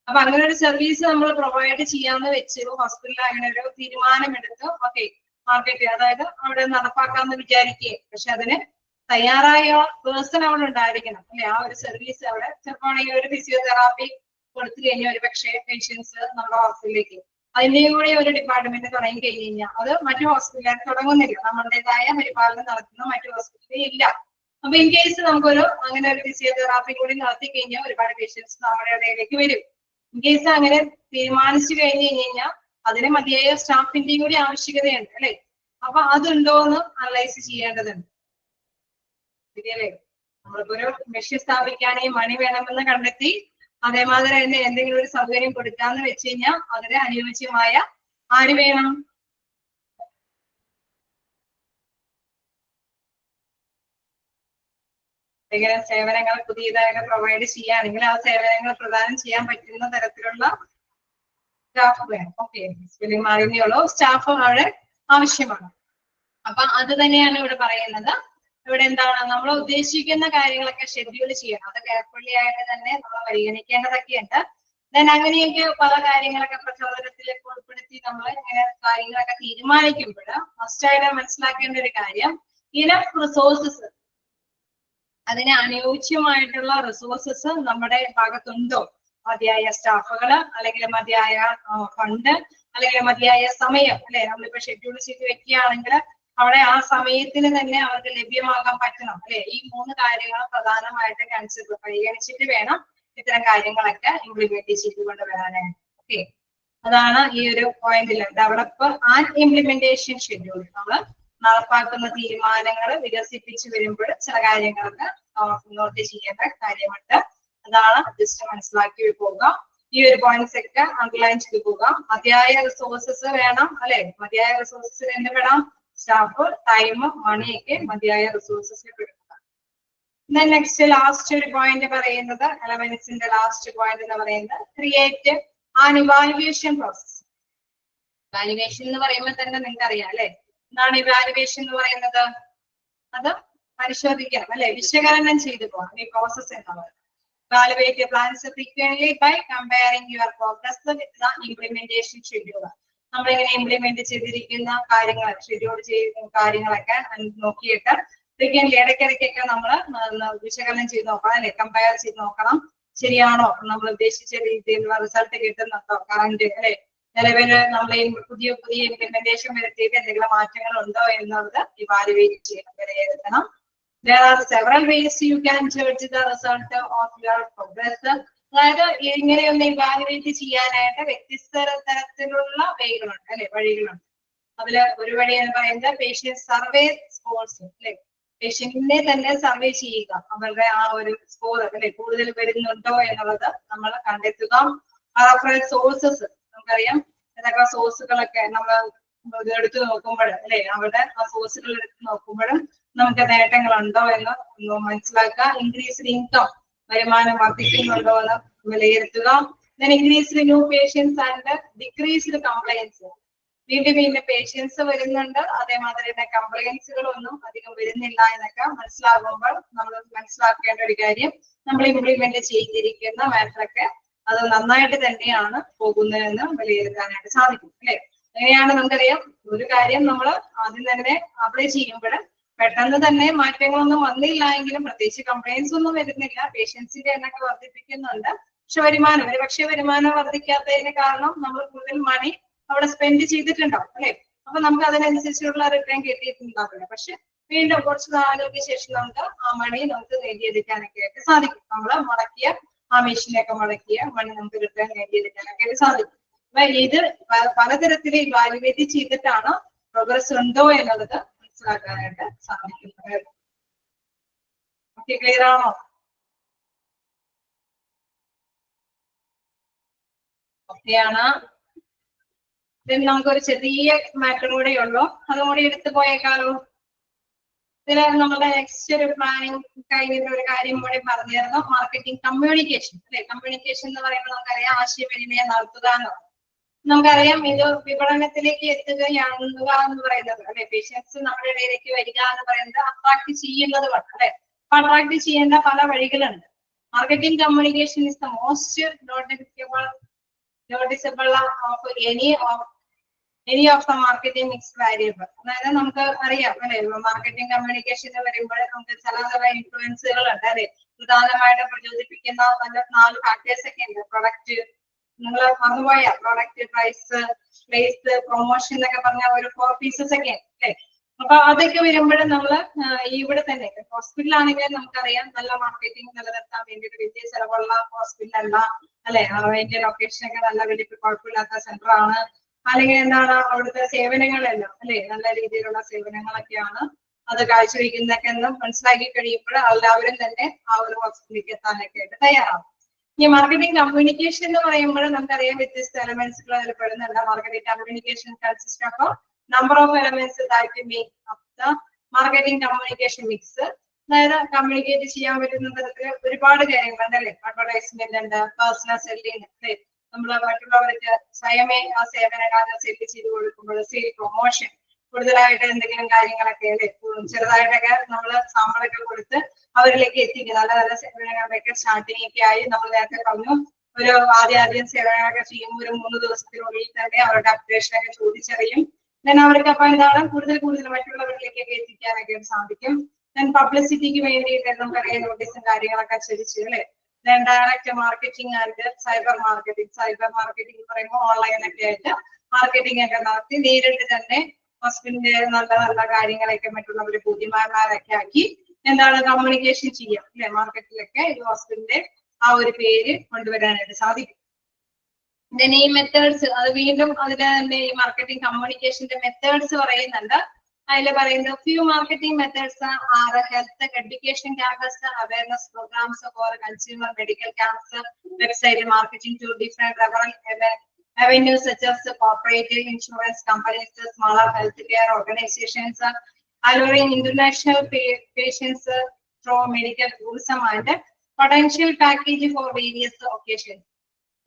അപ്പൊ അങ്ങനെ ഒരു സർവീസ് നമ്മൾ പ്രൊവൈഡ് ചെയ്യാന്ന് വെച്ച് ഹോസ്പിറ്റലിൽ അങ്ങനെ ഒരു തീരുമാനമെടുത്ത് ഓക്കെ മാർക്കറ്റ് അതായത് അവിടെ നടപ്പാക്കാമെന്ന് വിചാരിക്കുകയും പക്ഷെ അതിന് തയ്യാറായ പേഴ്സൺ അവിടെ ഉണ്ടായിരിക്കണം അല്ലെ. ആ ഒരു സർവീസ് അവിടെ ചിലപ്പോൾ ഒരു ഫിസിയോതെറാപ്പി കൊടുത്തു കഴിഞ്ഞാൽ ഒരു പക്ഷേ പേഷ്യൻസ് നമ്മുടെ ഹോസ്പിറ്റലിലേക്ക് അതിന്റെയും കൂടെ ഒരു ഡിപ്പാർട്ട്മെന്റ് തുടങ്ങി കഴിഞ്ഞ് കഴിഞ്ഞാൽ അത് മറ്റു ഹോസ്പിറ്റലിൽ തുടങ്ങുന്നില്ല. നമ്മുടേതായ പരിപാലനം നടത്തുന്ന മറ്റു ഹോസ്പിറ്റലിൽ ഇല്ല. അപ്പൊ ഇൻ കേസ് നമുക്കൊരു അങ്ങനെ ഒരു ഫിസിയോതെറാപ്പി കൂടി നടത്തി കഴിഞ്ഞാൽ ഒരുപാട് പേഷ്യൻസ് നമ്മുടെ ഇടയിലേക്ക് വരും. ഇൻ കേസ് അങ്ങനെ തീരുമാനിച്ചു കഴിഞ്ഞു കഴിഞ്ഞാൽ അതിന് മതിയായ സ്റ്റാഫിന്റെയും കൂടി ആവശ്യകതയുണ്ട് അല്ലെ. അപ്പൊ അതുണ്ടോ എന്ന് അനലൈസ് ചെയ്യേണ്ടതുണ്ട്. ശരിയല്ലേ? നമ്മളിപ്പോ ഒരു മെഷീൻ സ്ഥാപിക്കുകയാണെങ്കിൽ മണി വേണമെന്ന് കണ്ടെത്തി അതേമാതിരി തന്നെ എന്തെങ്കിലും ഒരു സൗകര്യം കൊടുക്കാന്ന് വെച്ച് കഴിഞ്ഞാൽ അതിന് അനുയോജ്യമായ ആര് വേണം? എന്തെങ്കിലും സേവനങ്ങൾ പുതിയതായിട്ട് പ്രൊവൈഡ് ചെയ്യുകയാണെങ്കിൽ ആ സേവനങ്ങൾ പ്രദാനം ചെയ്യാൻ പറ്റുന്ന തരത്തിലുള്ള സ്റ്റാഫ് വേണം. Okay, spelling മാറിയുള്ളൂ. സ്റ്റാഫ് അവിടെ ആവശ്യമാണ്. അപ്പൊ അത് തന്നെയാണ് ഇവിടെ പറയുന്നത്. ഇവിടെ എന്താണ് നമ്മൾ ഉദ്ദേശിക്കുന്ന കാര്യങ്ങളൊക്കെ ഷെഡ്യൂൾ ചെയ്യണം. അത് കെയർഫുള്ളി ആയിട്ട് തന്നെ നമ്മൾ പരിഗണിക്കേണ്ടതൊക്കെയുണ്ട്. ദെൻ അങ്ങനെയൊക്കെ പല കാര്യങ്ങളൊക്കെ പ്രചോദനത്തിലേക്ക് ഉൾപ്പെടുത്തി നമ്മൾ ഇങ്ങനെ കാര്യങ്ങളൊക്കെ തീരുമാനിക്കുമ്പോൾ മസ്റ്റായിട്ട് മനസ്സിലാക്കേണ്ട ഒരു കാര്യം, ഇനഫ് റിസോഴ്സസ്, അതിന് അനുയോജ്യമായിട്ടുള്ള റിസോഴ്സസ് നമ്മുടെ ഭാഗത്തുണ്ടോ? മതിയായ സ്റ്റാഫുകള്, അല്ലെങ്കിൽ മതിയായ ഫണ്ട്, അല്ലെങ്കിൽ മതിയായ സമയം അല്ലെ. നമ്മളിപ്പോ ഷെഡ്യൂൾ ചെയ്ത് വെക്കുകയാണെങ്കിൽ അവിടെ ആ സമയത്തിന് തന്നെ അവർക്ക് ലഭ്യമാകാൻ പറ്റണം അല്ലെ. ഈ 3 കാര്യങ്ങൾ പ്രധാനമായിട്ട് പരിഗണിച്ചിട്ട് വേണം ഇത്തരം കാര്യങ്ങളൊക്കെ ഇംപ്ലിമെന്റ് ചെയ്തുകൊണ്ട് വരാനായിട്ട്. ഓക്കെ, അതാണ് ഈ ഒരു പോയിന്റിൽ ഡെവലപ്പ് ആൻഡ് ഇംപ്ലിമെന്റേഷൻ ഷെഡ്യൂൾ. നമ്മൾ നടപ്പാക്കുന്ന തീരുമാനങ്ങൾ വികസിപ്പിച്ചു വരുമ്പോൾ ചില കാര്യങ്ങളൊക്കെ നോട്ട് ചെയ്യേണ്ട കാര്യമുണ്ട്. അതാണ് ജസ്റ്റ് മനസ്സിലാക്കി പോവുക. ഈ ഒരു പോയിന്റ്സ് ഒക്കെ അണ്ടർലൈൻ ചെയ്ത് പോവുക. മതിയായ റിസോഴ്സസ് വേണം അല്ലെ. മതിയായ റിസോഴ്സസ് എന്ത് വേണം? സ്റ്റാഫ്, ടൈം, മണിയൊക്കെ മതിയായ റിസോഴ്സസ് എടുക്കുക. നെക്സ്റ്റ് ലാസ്റ്റ് ഒരു പോയിന്റ് പറയുന്നത്, എലമെന്റ്സിന്റെ ലാസ്റ്റ് പോയിന്റ് എന്ന് പറയുന്നത് create an evaluation process. Evaluation എന്ന് പറയുമ്പോൾ തന്നെ നിങ്ങൾക്ക് അറിയാം അല്ലെ. എന്താണ് ഇവാലുവേഷൻ എന്ന് പറയുന്നത്? അത് പരിശോധിക്കണം അല്ലെ, വിശകലനം ചെയ്തു പോകാം ഈ പ്രോസസ് എന്നുള്ളത്. Evaluate your plans frequently by comparing your progress with the implementation schedule. നമ്മൾ ഇങ്ങനെ ഇംപ്ലിമെന്റ് ചെയ്തിരിക്കുന്ന കാര്യങ്ങൾ, ഷെഡ്യൂൾ ചെയ്യുന്ന കാര്യങ്ങളൊക്കെ നോക്കിയിട്ട് ഫ്രീക്വന്റ്ലി ഇടയ്ക്കിടയ്ക്കൊക്കെ നമ്മൾ വിശകലനം ചെയ്ത് നോക്കണം അല്ലെ, കമ്പയർ ചെയ്ത് നോക്കണം. ശരിയാണോ നമ്മൾ ഉദ്ദേശിച്ച രീതിയിലുള്ള റിസൾട്ട് കിട്ടുന്നുണ്ടോ? കറന്റ് അല്ലെ, നിലവിൽ നമ്മൾ പുതിയ ഇംപ്ലിമെന്റേഷൻ വരുത്തിയിട്ട് എന്തെങ്കിലും മാറ്റങ്ങൾ ഉണ്ടോ എന്നുള്ളത് ഇവാലുവേറ്റ് ചെയ്യണം, വിലയിരുത്തണം. There are several ways you can judge the result of your progress. അതായത് ഇങ്ങനെയൊന്ന് ഇവാലുവേറ്റ് ചെയ്യാനായിട്ട് വ്യത്യസ്ത തരത്തിലുള്ള വഴികളുണ്ട് അല്ലെ, വഴികളുണ്ട്. അതില് ഒരു വഴി എന്ന് പറയുന്നത് പേഷ്യന്റ് സർവേ സ്കോർസ് അല്ലെ. പേഷ്യന്റിനെ തന്നെ സർവേ ചെയ്യുക, അവരുടെ ആ ഒരു സ്കോർ അല്ലെ കൂടുതൽ വരുന്നുണ്ടോ എന്നുള്ളത് നമ്മൾ കണ്ടെത്തുക. റഫറൻസ് സോഴ്സസ്, നമുക്കറിയാം ഏതൊക്കെ സോഴ്സുകളൊക്കെ നമ്മൾ എടുത്തു നോക്കുമ്പോൾ അല്ലെ, അവിടെ ആ സോഴ്സുകൾ എടുത്ത് നോക്കുമ്പോഴും നമുക്ക് നേട്ടങ്ങൾ ഉണ്ടോ എന്ന് മനസ്സിലാക്കുക. ഇൻക്രീസ്ഡ് ഇൻകം, വരുമാനം വർദ്ധിക്കുന്നുണ്ടോ എന്ന് വിലയിരുത്തുക. Increased new patients and decreased complaints, വീണ്ടും പേഷ്യൻസ് വരുന്നുണ്ട്, അതേമാതിരി തന്നെ കംപ്ലൈൻസുകളൊന്നും അധികം വരുന്നില്ല എന്നൊക്കെ മനസ്സിലാകുമ്പോൾ നമ്മൾ മനസ്സിലാക്കേണ്ട ഒരു കാര്യം, നമ്മൾ ഇംപ്ലിമെന്റ് ചെയ്തിരിക്കുന്ന മാറ്ററൊക്കെ അത് നന്നായിട്ട് തന്നെയാണ് പോകുന്നതെന്ന് വിലയിരുത്താനായിട്ട് സാധിക്കും അല്ലെ. അങ്ങനെയാണ് നമുക്കറിയാം ഒരു കാര്യം നമ്മൾ ആദ്യം തന്നെ അപ്ലൈ ചെയ്യുമ്പോൾ പെട്ടെന്ന് തന്നെ മാറ്റങ്ങളൊന്നും വന്നില്ല എങ്കിലും പ്രത്യേകിച്ച് കംപ്ലൈൻസ് ഒന്നും വരുന്നില്ല, പേഷ്യൻസിന്റെ എണ്ണൊക്കെ വർദ്ധിപ്പിക്കുന്നുണ്ട്, പക്ഷെ വരുമാനം വർദ്ധിക്കാത്തതിന് കാരണം നമ്മൾ കൂടുതൽ മണി അവിടെ സ്പെൻഡ് ചെയ്തിട്ടുണ്ടാവും അല്ലെ. അപ്പൊ നമുക്ക് അതിനനുസരിച്ചുള്ള റിട്ടേൺ കിട്ടിയിട്ടുണ്ടാവില്ല. പക്ഷെ വീണ്ടും കുറച്ച് നാളുകൾക്ക് ശേഷം നമുക്ക് ആ മണി നമുക്ക് നേടിയെടുക്കാനൊക്കെ ആയിട്ട് സാധിക്കും. നമ്മൾ മുടക്കിയ ആ മെഷീനൊക്കെ മുടക്കിയ മണി നമുക്ക് റിട്ടേൺ നേടിയെടുക്കാനൊക്കെ ആയിട്ട് സാധിക്കും. അപ്പൊ ഇത് പലതരത്തിൽ ഇവാലുവേറ്റ് ചെയ്തിട്ടാണ് പ്രോഗ്രസ് ഉണ്ടോ എന്നുള്ളത് മനസ്സിലാക്കാനായിട്ട് സാധിക്കുന്നത്. ഓക്കെ, ക്ലിയർ ആണോ? ഓക്കെയാണ്. നമുക്കൊരു ചെറിയ മാറ്റർ കൂടെ ഉള്ളൂ, അതും കൂടി എടുത്തു പോയേക്കാലോ. ഇതില് നമ്മുടെ നെക്സ്റ്റ് ഒരു പ്ലാനിങ് കഴിഞ്ഞിട്ട് ഒരു കാര്യം കൂടി പറഞ്ഞിരുന്നു, മാർക്കറ്റിംഗ് കമ്മ്യൂണിക്കേഷൻ അല്ലെ. കമ്മ്യൂണിക്കേഷൻ എന്ന് പറയുമ്പോൾ നമുക്കറിയാം ആശയവിനിമയം നടത്തുക എന്ന്. നമുക്കറിയാം ഇത് വിപണനത്തിലേക്ക് എത്തുകയാണെന്ന് പറയുന്നത് അല്ലെ. പേഷ്യൻസ് നമ്മുടെ ഇടയിലേക്ക് വരിക എന്ന് പറയുന്നത് അട്രാക്ട് ചെയ്യുന്നത് കൊണ്ട് അല്ലെ. അപ്പൊ അട്രാക്ട് ചെയ്യേണ്ട പല വഴികളുണ്ട്. Marketing communication is the most noticeable of any of the marketing mix variable. അതായത് നമുക്ക് അറിയാം അല്ലെ, മാർക്കറ്റിംഗ് കമ്മ്യൂണിക്കേഷൻ വരുമ്പോൾ നമുക്ക് ചില ഇൻഫ്ലുവൻസുകൾ ഉണ്ട് അല്ലെ. പ്രധാനമായിട്ട് പ്രചോദിപ്പിക്കുന്ന 4 ഫാക്ടേഴ്സ് ഒക്കെ ഉണ്ട്. പ്രൊഡക്റ്റ്, നിങ്ങൾ മറന്നുപോയ പ്രൊഡക്റ്റ്, പ്രൈസ്, പ്ലേസ്, പ്രൊമോഷൻ എന്നൊക്കെ പറഞ്ഞ ഒരു 4 പീസസ് ഒക്കെ അല്ലെ. അപ്പൊ അതൊക്കെ വരുമ്പോഴും നമ്മള് ഇവിടെ തന്നെ ഹോസ്പിറ്റൽ ആണെങ്കിലും നമുക്കറിയാം നല്ല മാർക്കറ്റിംഗ് നിലനിർത്താൻ വേണ്ടിയിട്ട് വലിയ ചെലവുള്ള ഹോസ്പിറ്റൽ അല്ല അല്ലെ, അതിന്റെ ലൊക്കേഷൻ ഒക്കെ നല്ല വലിയ കുഴപ്പമില്ലാത്ത സെന്റർ ആണ്, അല്ലെങ്കിൽ എന്താണ് അവിടുത്തെ സേവനങ്ങളെല്ലാം അല്ലെ നല്ല രീതിയിലുള്ള സേവനങ്ങളൊക്കെയാണ് അത് കാഴ്ചവെക്കുന്നതൊക്കെ എന്ന് മനസ്സിലാക്കി കഴിയുമ്പോൾ എല്ലാവരും തന്നെ ആ ഒരു ഹോസ്പിറ്റലിലേക്ക് എത്താനൊക്കെ ആയിട്ട് തയ്യാറാവും. ഈ മാർക്കറ്റിംഗ് കമ്മ്യൂണിക്കേഷൻ എന്ന് പറയുമ്പോൾ നമുക്കറിയാം വ്യത്യസ്ത എലമെന്റ്സുകൾ അതിൽ പെടുന്നുണ്ട്. Marketing communication consist of number of elements that make up the marketing communication mix. അതായത് കമ്മ്യൂണിക്കേറ്റ് ചെയ്യാൻ പറ്റുന്ന തരത്തിൽ ഒരുപാട് കാര്യങ്ങളുണ്ട് അല്ലെ. അഡ്വർടൈസ്മെന്റ് ഉണ്ട്, പേഴ്സണൽ സെല്ലിംഗ് അല്ലെ, നമ്മൾ മറ്റുള്ളവർക്ക് സ്വയമേ ആ സേവനകാലം സെല്ല് ചെയ്ത് കൊടുക്കുമ്പോൾ സെയിൽ പ്രൊമോഷൻ, കൂടുതലായിട്ട് എന്തെങ്കിലും കാര്യങ്ങളൊക്കെ അല്ലെ ചെറുതായിട്ടൊക്കെ നമ്മൾ സാമ്പിളൊക്കെ കൊടുത്ത് അവരിലേക്ക് എത്തിക്കുക. നല്ല നല്ല സേവനങ്ങളുടെയൊക്കെ സ്റ്റാർട്ടിംഗ് ഒക്കെ ആയി നമ്മൾ നേരത്തെ പറഞ്ഞു ഒരു ആദ്യം സേവനങ്ങളൊക്കെ ചെയ്യുമ്പോൾ ഒരു 3 ദിവസത്തിനുള്ളിൽ തന്നെ അവരുടെ അപ്ഡേഷൻ ഒക്കെ ചോദിച്ചറിയും. ദെൻ അവർക്ക് അപ്പൊ എന്താണ് കൂടുതൽ മറ്റുള്ളവരിലേക്കൊക്കെ എത്തിക്കാനൊക്കെ സാധിക്കും. ദെൻ പബ്ലിസിറ്റിക്ക് വേണ്ടിയിട്ട് നമുക്കറിയാം നോട്ടീസും കാര്യങ്ങളൊക്കെ അച്ചടിച്ച് അല്ലെ. Then direct marketing and cyber marketing. Cyber marketing എന്ന് പറയുമ്പോൾ ഓൺലൈനൊക്കെ ആയിട്ട് മാർക്കറ്റിംഗ് ഒക്കെ നടത്തി നേരിട്ട് തന്നെ ഹോസ്പിറ്റലിന്റെ നല്ല നല്ല കാര്യങ്ങളൊക്കെ മറ്റുള്ളവർ ബുദ്ധിമാന്മാരൊക്കെ ആക്കി എന്താണ് കമ്മ്യൂണിക്കേഷൻ ചെയ്യാം അല്ലെ. മാർക്കറ്റിലൊക്കെ ഈ ഹോസ്പിറ്റലിന്റെ ആ ഒരു പേര് കൊണ്ടുവരാനായിട്ട് സാധിക്കും. ദെൻ ഈ മെത്തേഡ്സ് അത് വീണ്ടും അതിലെ തന്നെ ഈ മാർക്കറ്റിംഗ് കമ്മ്യൂണിക്കേഷന്റെ മെത്തേഡ്സ് പറയുന്നുണ്ട്. അതിൽ പറയുന്നത് few marketing methods are health education camps, awareness programmes for consumer medical camps, website marketing to different avenues such as cooperative insurance companies, smaller healthcare organizations, alluring international patients through medical tourism and potential package for various occasions.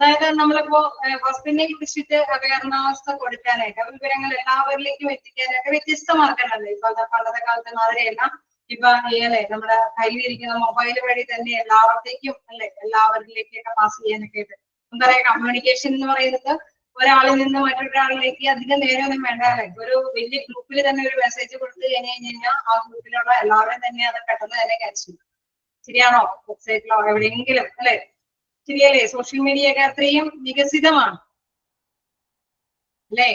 അതായത് നമ്മളിപ്പോ ഹോസ്പിറ്റലിനെ കുറിച്ചിട്ട് awareness കൊടുക്കാനായിട്ട് വിവരങ്ങൾ എല്ലാവരിലേക്കും എത്തിക്കാനായിട്ട് വ്യത്യസ്ത മാർഗങ്ങളല്ലേ. ഇപ്പൊ പണ്ടത്തെ കാലത്ത് മാതിരിയല്ല, ഇപ്പൊ അല്ലെ നമ്മുടെ കയ്യിലിരിക്കുന്ന മൊബൈൽ വഴി തന്നെ എല്ലാവർത്തേക്കും അല്ലെ എല്ലാവരിലേക്കൊക്കെ പാസ് ചെയ്യാനൊക്കെ ആയിട്ട് എന്താ പറയാ കമ്മ്യൂണിക്കേഷൻ എന്ന് പറയുന്നത് ഒരാളിൽ നിന്ന് മറ്റൊരാളിലേക്ക് അധികം നേരമൊന്നും വേണ്ട അല്ലെ. ഒരു വലിയ ഗ്രൂപ്പിൽ തന്നെ ഒരു മെസ്സേജ് കൊടുത്തു കഴിഞ്ഞാൽ ആ ഗ്രൂപ്പിലുള്ള എല്ലാവരും തന്നെ അത് പെട്ടെന്ന് തന്നെ ക്യാച്ച് ചെയ്യും. ശരിയാണോ? വെബ്സൈറ്റിലോ എവിടെയെങ്കിലും അല്ലെ. ശരിയല്ലേ? സോഷ്യൽ മീഡിയ ഒക്കെ അത്രയും വികസിതമാണ് അല്ലേ.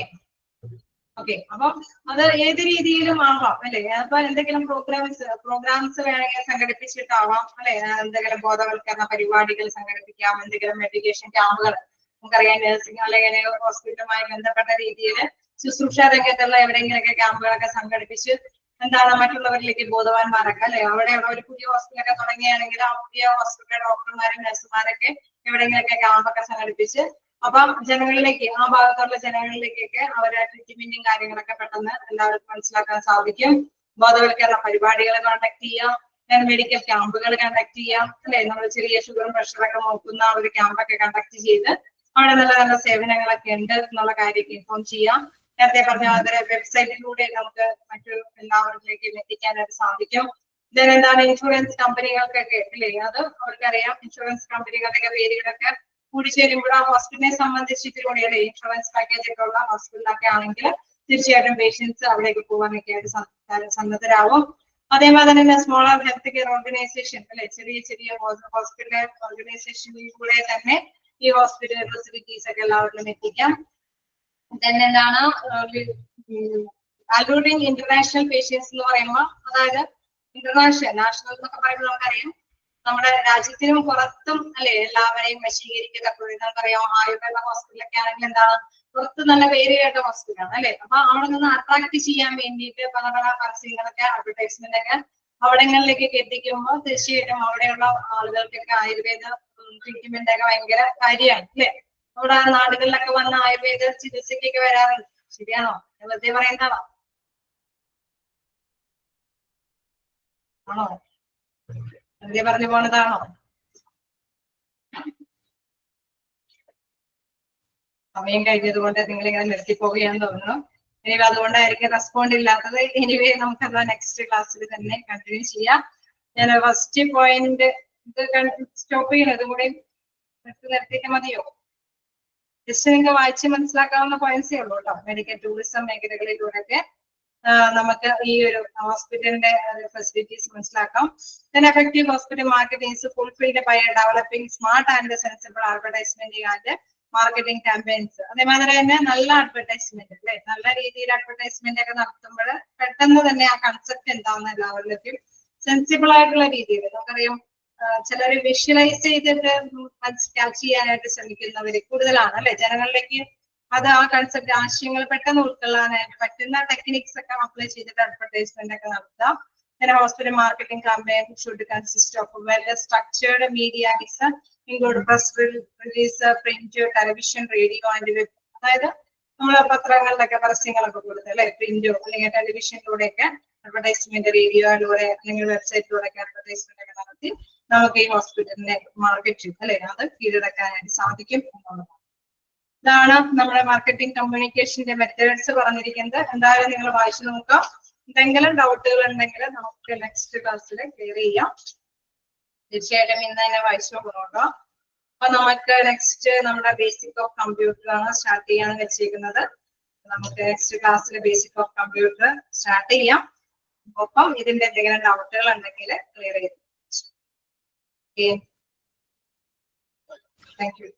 ഓക്കെ, അപ്പം അത് ഏത് രീതിയിലും ആവാം അല്ലെ. അപ്പൊ എന്തെങ്കിലും പ്രോഗ്രാംസ് വേണമെങ്കിൽ സംഘടിപ്പിച്ചിട്ടാവാം അല്ലെ. എന്തെങ്കിലും ബോധവൽക്കരണ പരിപാടികൾ സംഘടിപ്പിക്കാം, എന്തെങ്കിലും എഡ്യൂക്കേഷൻ ക്യാമ്പുകൾ നമുക്കറിയാം നഴ്സിംഗ് അല്ലെങ്കിൽ ഹോസ്പിറ്റലുമായി ബന്ധപ്പെട്ട രീതിയിൽ ശുശ്രൂഷ രംഗത്തുള്ള എവിടെയെങ്കിലൊക്കെ ക്യാമ്പുകളൊക്കെ സംഘടിപ്പിച്ച് എന്താണ് മറ്റുള്ളവരിലേക്ക് ബോധവാന്മാരൊക്കെ അല്ലെ. അവിടെയുള്ള ഒരു പുതിയ ഹോസ്പിറ്റലൊക്കെ തുടങ്ങുകയാണെങ്കിൽ ആ പുതിയ ഹോസ്പിറ്റലിലെ ഡോക്ടർമാരും നഴ്സുമാരൊക്കെ എവിടെയെങ്കിലൊക്കെ ക്യാമ്പൊക്കെ സംഘടിപ്പിച്ച് അപ്പം ജനങ്ങളിലേക്ക് ആ ഭാഗത്തുള്ള ജനങ്ങളിലേക്കൊക്കെ അവരുടെ ട്രീറ്റ്മെന്റും കാര്യങ്ങളൊക്കെ പെട്ടെന്ന് എല്ലാവർക്കും മനസ്സിലാക്കാൻ സാധിക്കും. ബോധവൽക്കരണ പരിപാടികൾ കണ്ടക്ട് ചെയ്യാം, മെഡിക്കൽ ക്യാമ്പുകൾ കണ്ടക്ട് ചെയ്യാം അല്ലെ. നമ്മൾ ചെറിയ ഷുഗറും പ്രഷറൊക്കെ നോക്കുന്ന ഒരു ക്യാമ്പൊക്കെ കണ്ടക്ട് ചെയ്ത് അവിടെ നല്ല നല്ല സേവനങ്ങളൊക്കെ ഉണ്ട് എന്നുള്ള കാര്യമൊക്കെ ഇൻഫോം ചെയ്യാം. നേരത്തെ പറഞ്ഞ അതിലെ വെബ്സൈറ്റിലൂടെ നമുക്ക് മറ്റു എല്ലാവരിലേക്കും എത്തിക്കാനായിട്ട് സാധിക്കും. ദെൻ എന്താണ് ഇൻഷുറൻസ് കമ്പനികൾക്കൊക്കെ അല്ലേ, അത് അവർക്കറിയാം ഇൻഷുറൻസ് കമ്പനികളുടെ പേരുകളൊക്കെ കൂടിച്ചേരുമ്പോൾ ആ ഹോസ്പിറ്റലിനെ സംബന്ധിച്ചിട്ടുകൂടി അല്ലെ ഇൻഷുറൻസ് പാക്കേജ് ഒക്കെ ഉള്ള ഹോസ്പിറ്റലൊക്കെ ആണെങ്കിൽ തീർച്ചയായിട്ടും പേഷ്യൻസ് അവിടേക്ക് പോകാനൊക്കെ ആയിട്ട് സന്നദ്ധരാകും. അതേപോലെ തന്നെ സ്മോളർ ഹെൽത്ത് കെയർ ഓർഗനൈസേഷൻ അല്ലെ ചെറിയ ഹോസ്പിറ്റൽ ഓർഗനൈസേഷനിലൂടെ തന്നെ ഈ ഹോസ്പിറ്റൽ ഫെസിലിറ്റീസ് ഒക്കെ എല്ലാവരിലും എത്തിക്കാം. തന്നെ എന്താണ് അലൂറിംഗ് ഇന്റർനാഷണൽ പേഷ്യൻസ് എന്ന് പറയുമ്പോൾ അതായത് നാഷണൽ എന്നൊക്കെ പറയുമ്പോൾ നമുക്കറിയാം നമ്മുടെ രാജ്യത്തിനും പുറത്തും അല്ലെ എല്ലാവരെയും വശീകരിക്കത്തക്ക നമുക്കറിയാം ആയുർവേദ ഹോസ്പിറ്റലൊക്കെ ആണെങ്കിൽ എന്താണ് പുറത്ത് നല്ല പേര് കേട്ട ഹോസ്പിറ്റലാണ് അല്ലെ. അപ്പൊ അവിടെ നിന്ന് അട്രാക്ട് ചെയ്യാൻ വേണ്ടിയിട്ട് പല പരസ്യങ്ങളൊക്കെ അഡ്വർടൈസ്മെന്റ് ഒക്കെ അവിടങ്ങളിലേക്ക് എത്തിക്കുമ്പോൾ തീർച്ചയായിട്ടും അവിടെയുള്ള ആളുകൾക്കൊക്കെ ആയുർവേദ ട്രീറ്റ്മെന്റ് ഒക്കെ ഭയങ്കര കാര്യമാണ് അല്ലെ. അവിടെ നാടുകളിലൊക്കെ വന്ന ആയുർവേദ ചികിത്സക്കൊക്കെ വരാറുണ്ട്. ശരിയാണോ? വെറുതെ പറയുന്നതാണോ? ആണോ? വെറുതെ പറഞ്ഞു പോണതാണോ? സമയം കഴിഞ്ഞത് കൊണ്ട് നിങ്ങൾ ഇങ്ങനെ നിർത്തിപ്പോവുകയാണെന്ന് തോന്നുന്നു. ഇനി അതുകൊണ്ടായിരിക്കും റെസ്പോണ്ട് ഇല്ലാത്തത്. എനിവേ നമുക്കത് നെക്സ്റ്റ് ക്ലാസ്സിൽ തന്നെ കണ്ടിന്യൂ ചെയ്യാം. ഞാൻ ഫസ്റ്റ് പോയിന്റ് ഇത് സ്റ്റോപ്പ് ചെയ്യണം. ഇതും കൂടി നിർത്തിയിട്ട് മതിയോ? ജസ്റ്റ് നിങ്ങൾക്ക് വായിച്ച് മനസ്സിലാക്കാവുന്ന പോയിന്റ്സേ ഉള്ളൂ കേട്ടോ. മെഡിക്കൽ ടൂറിസം മേഖലകളിലൂടെയൊക്കെ നമുക്ക് ഈ ഒരു ഹോസ്പിറ്റലിന്റെ ഫെസിലിറ്റീസ് മനസ്സിലാക്കാം. Then effective hospital marketing is fulfilled by developing smart and sensible advertisement and marketing campaigns, അതേമാതിരി തന്നെ നല്ല അഡ്വർടൈസ്മെന്റ് അല്ലെ, നല്ല രീതിയിൽ അഡ്വർടൈസ്മെന്റ് ഒക്കെ നടത്തുമ്പോൾ പെട്ടെന്ന് തന്നെ ആ കൺസെപ്റ്റ് എന്താണെന്ന് എല്ലാവരിലേക്കും സെൻസിബിൾ ആയിട്ടുള്ള രീതിയിൽ, നമുക്കറിയാം ചിലർ വിഷ്വലൈസ് ചെയ്തിട്ട് ക്യാച്ച് ചെയ്യാനായിട്ട് ശ്രമിക്കുന്നവര് കൂടുതലാണ് അല്ലെ, ജനങ്ങളിലേക്ക് അത് ആ കൺസെപ്റ്റ് ആശയങ്ങൾ പെട്ടെന്ന് ഉൾക്കൊള്ളാനായിട്ട് പറ്റുന്ന ടെക്നിക്സ് ഒക്കെ അപ്ലൈ ചെയ്തിട്ട് അഡ്വർടൈസ്മെന്റ് ഒക്കെ നടത്താം. പിന്നെ hospital marketing campaign should consist of well structured media mix, include press release, print, television, radio and web. അതായത് നമ്മളെ പത്രങ്ങളിലൊക്കെ പരസ്യങ്ങളൊക്കെ കൊടുത്ത് അല്ലെ, പ്രിന്റോ അല്ലെങ്കിൽ ടെലിവിഷനിലൂടെയൊക്കെ അഡ്വർടൈസ്മെന്റ്, റേഡിയോയിലൂടെ അല്ലെങ്കിൽ വെബ്സൈറ്റിലൂടെ അഡ്വർടൈസ്മെന്റ് ഒക്കെ നടത്തി നമുക്ക് ഈ ഹോസ്പിറ്റലിനെ മാർക്കറ്റ് അല്ലെ അത് കീഴടക്കാനായിട്ട് സാധിക്കും എന്നുള്ളതാണ്. ഇതാണ് നമ്മുടെ മാർക്കറ്റിംഗ് കമ്മ്യൂണിക്കേഷന്റെ മെത്തേഡ്സ് പറഞ്ഞിരിക്കുന്നത്. എന്തായാലും നിങ്ങൾ വായിച്ചു നോക്കാം. എന്തെങ്കിലും ഡൗട്ടുകൾ ഉണ്ടെങ്കിൽ നമുക്ക് നെക്സ്റ്റ് ക്ലാസ്സിൽ ക്ലിയർ ചെയ്യാം. തീർച്ചയായിട്ടും ഇന്ന് തന്നെ വായിച്ചു നോക്കാം. അപ്പൊ നമുക്ക് നെക്സ്റ്റ് നമ്മുടെ ബേസിക് ഓഫ് കമ്പ്യൂട്ടർ ആണ് സ്റ്റാർട്ട് ചെയ്യാൻ വെച്ചിരിക്കുന്നത്. നമുക്ക് നെക്സ്റ്റ് ക്ലാസ്സിൽ ബേസിക് ഓഫ് കമ്പ്യൂട്ടർ സ്റ്റാർട്ട് ചെയ്യാം. ഒപ്പം ഇതിന്റെ എന്തെങ്കിലും ഡൗട്ടുകൾ ഉണ്ടെങ്കിൽ ക്ലിയർ ചെയ്തു. Thank you.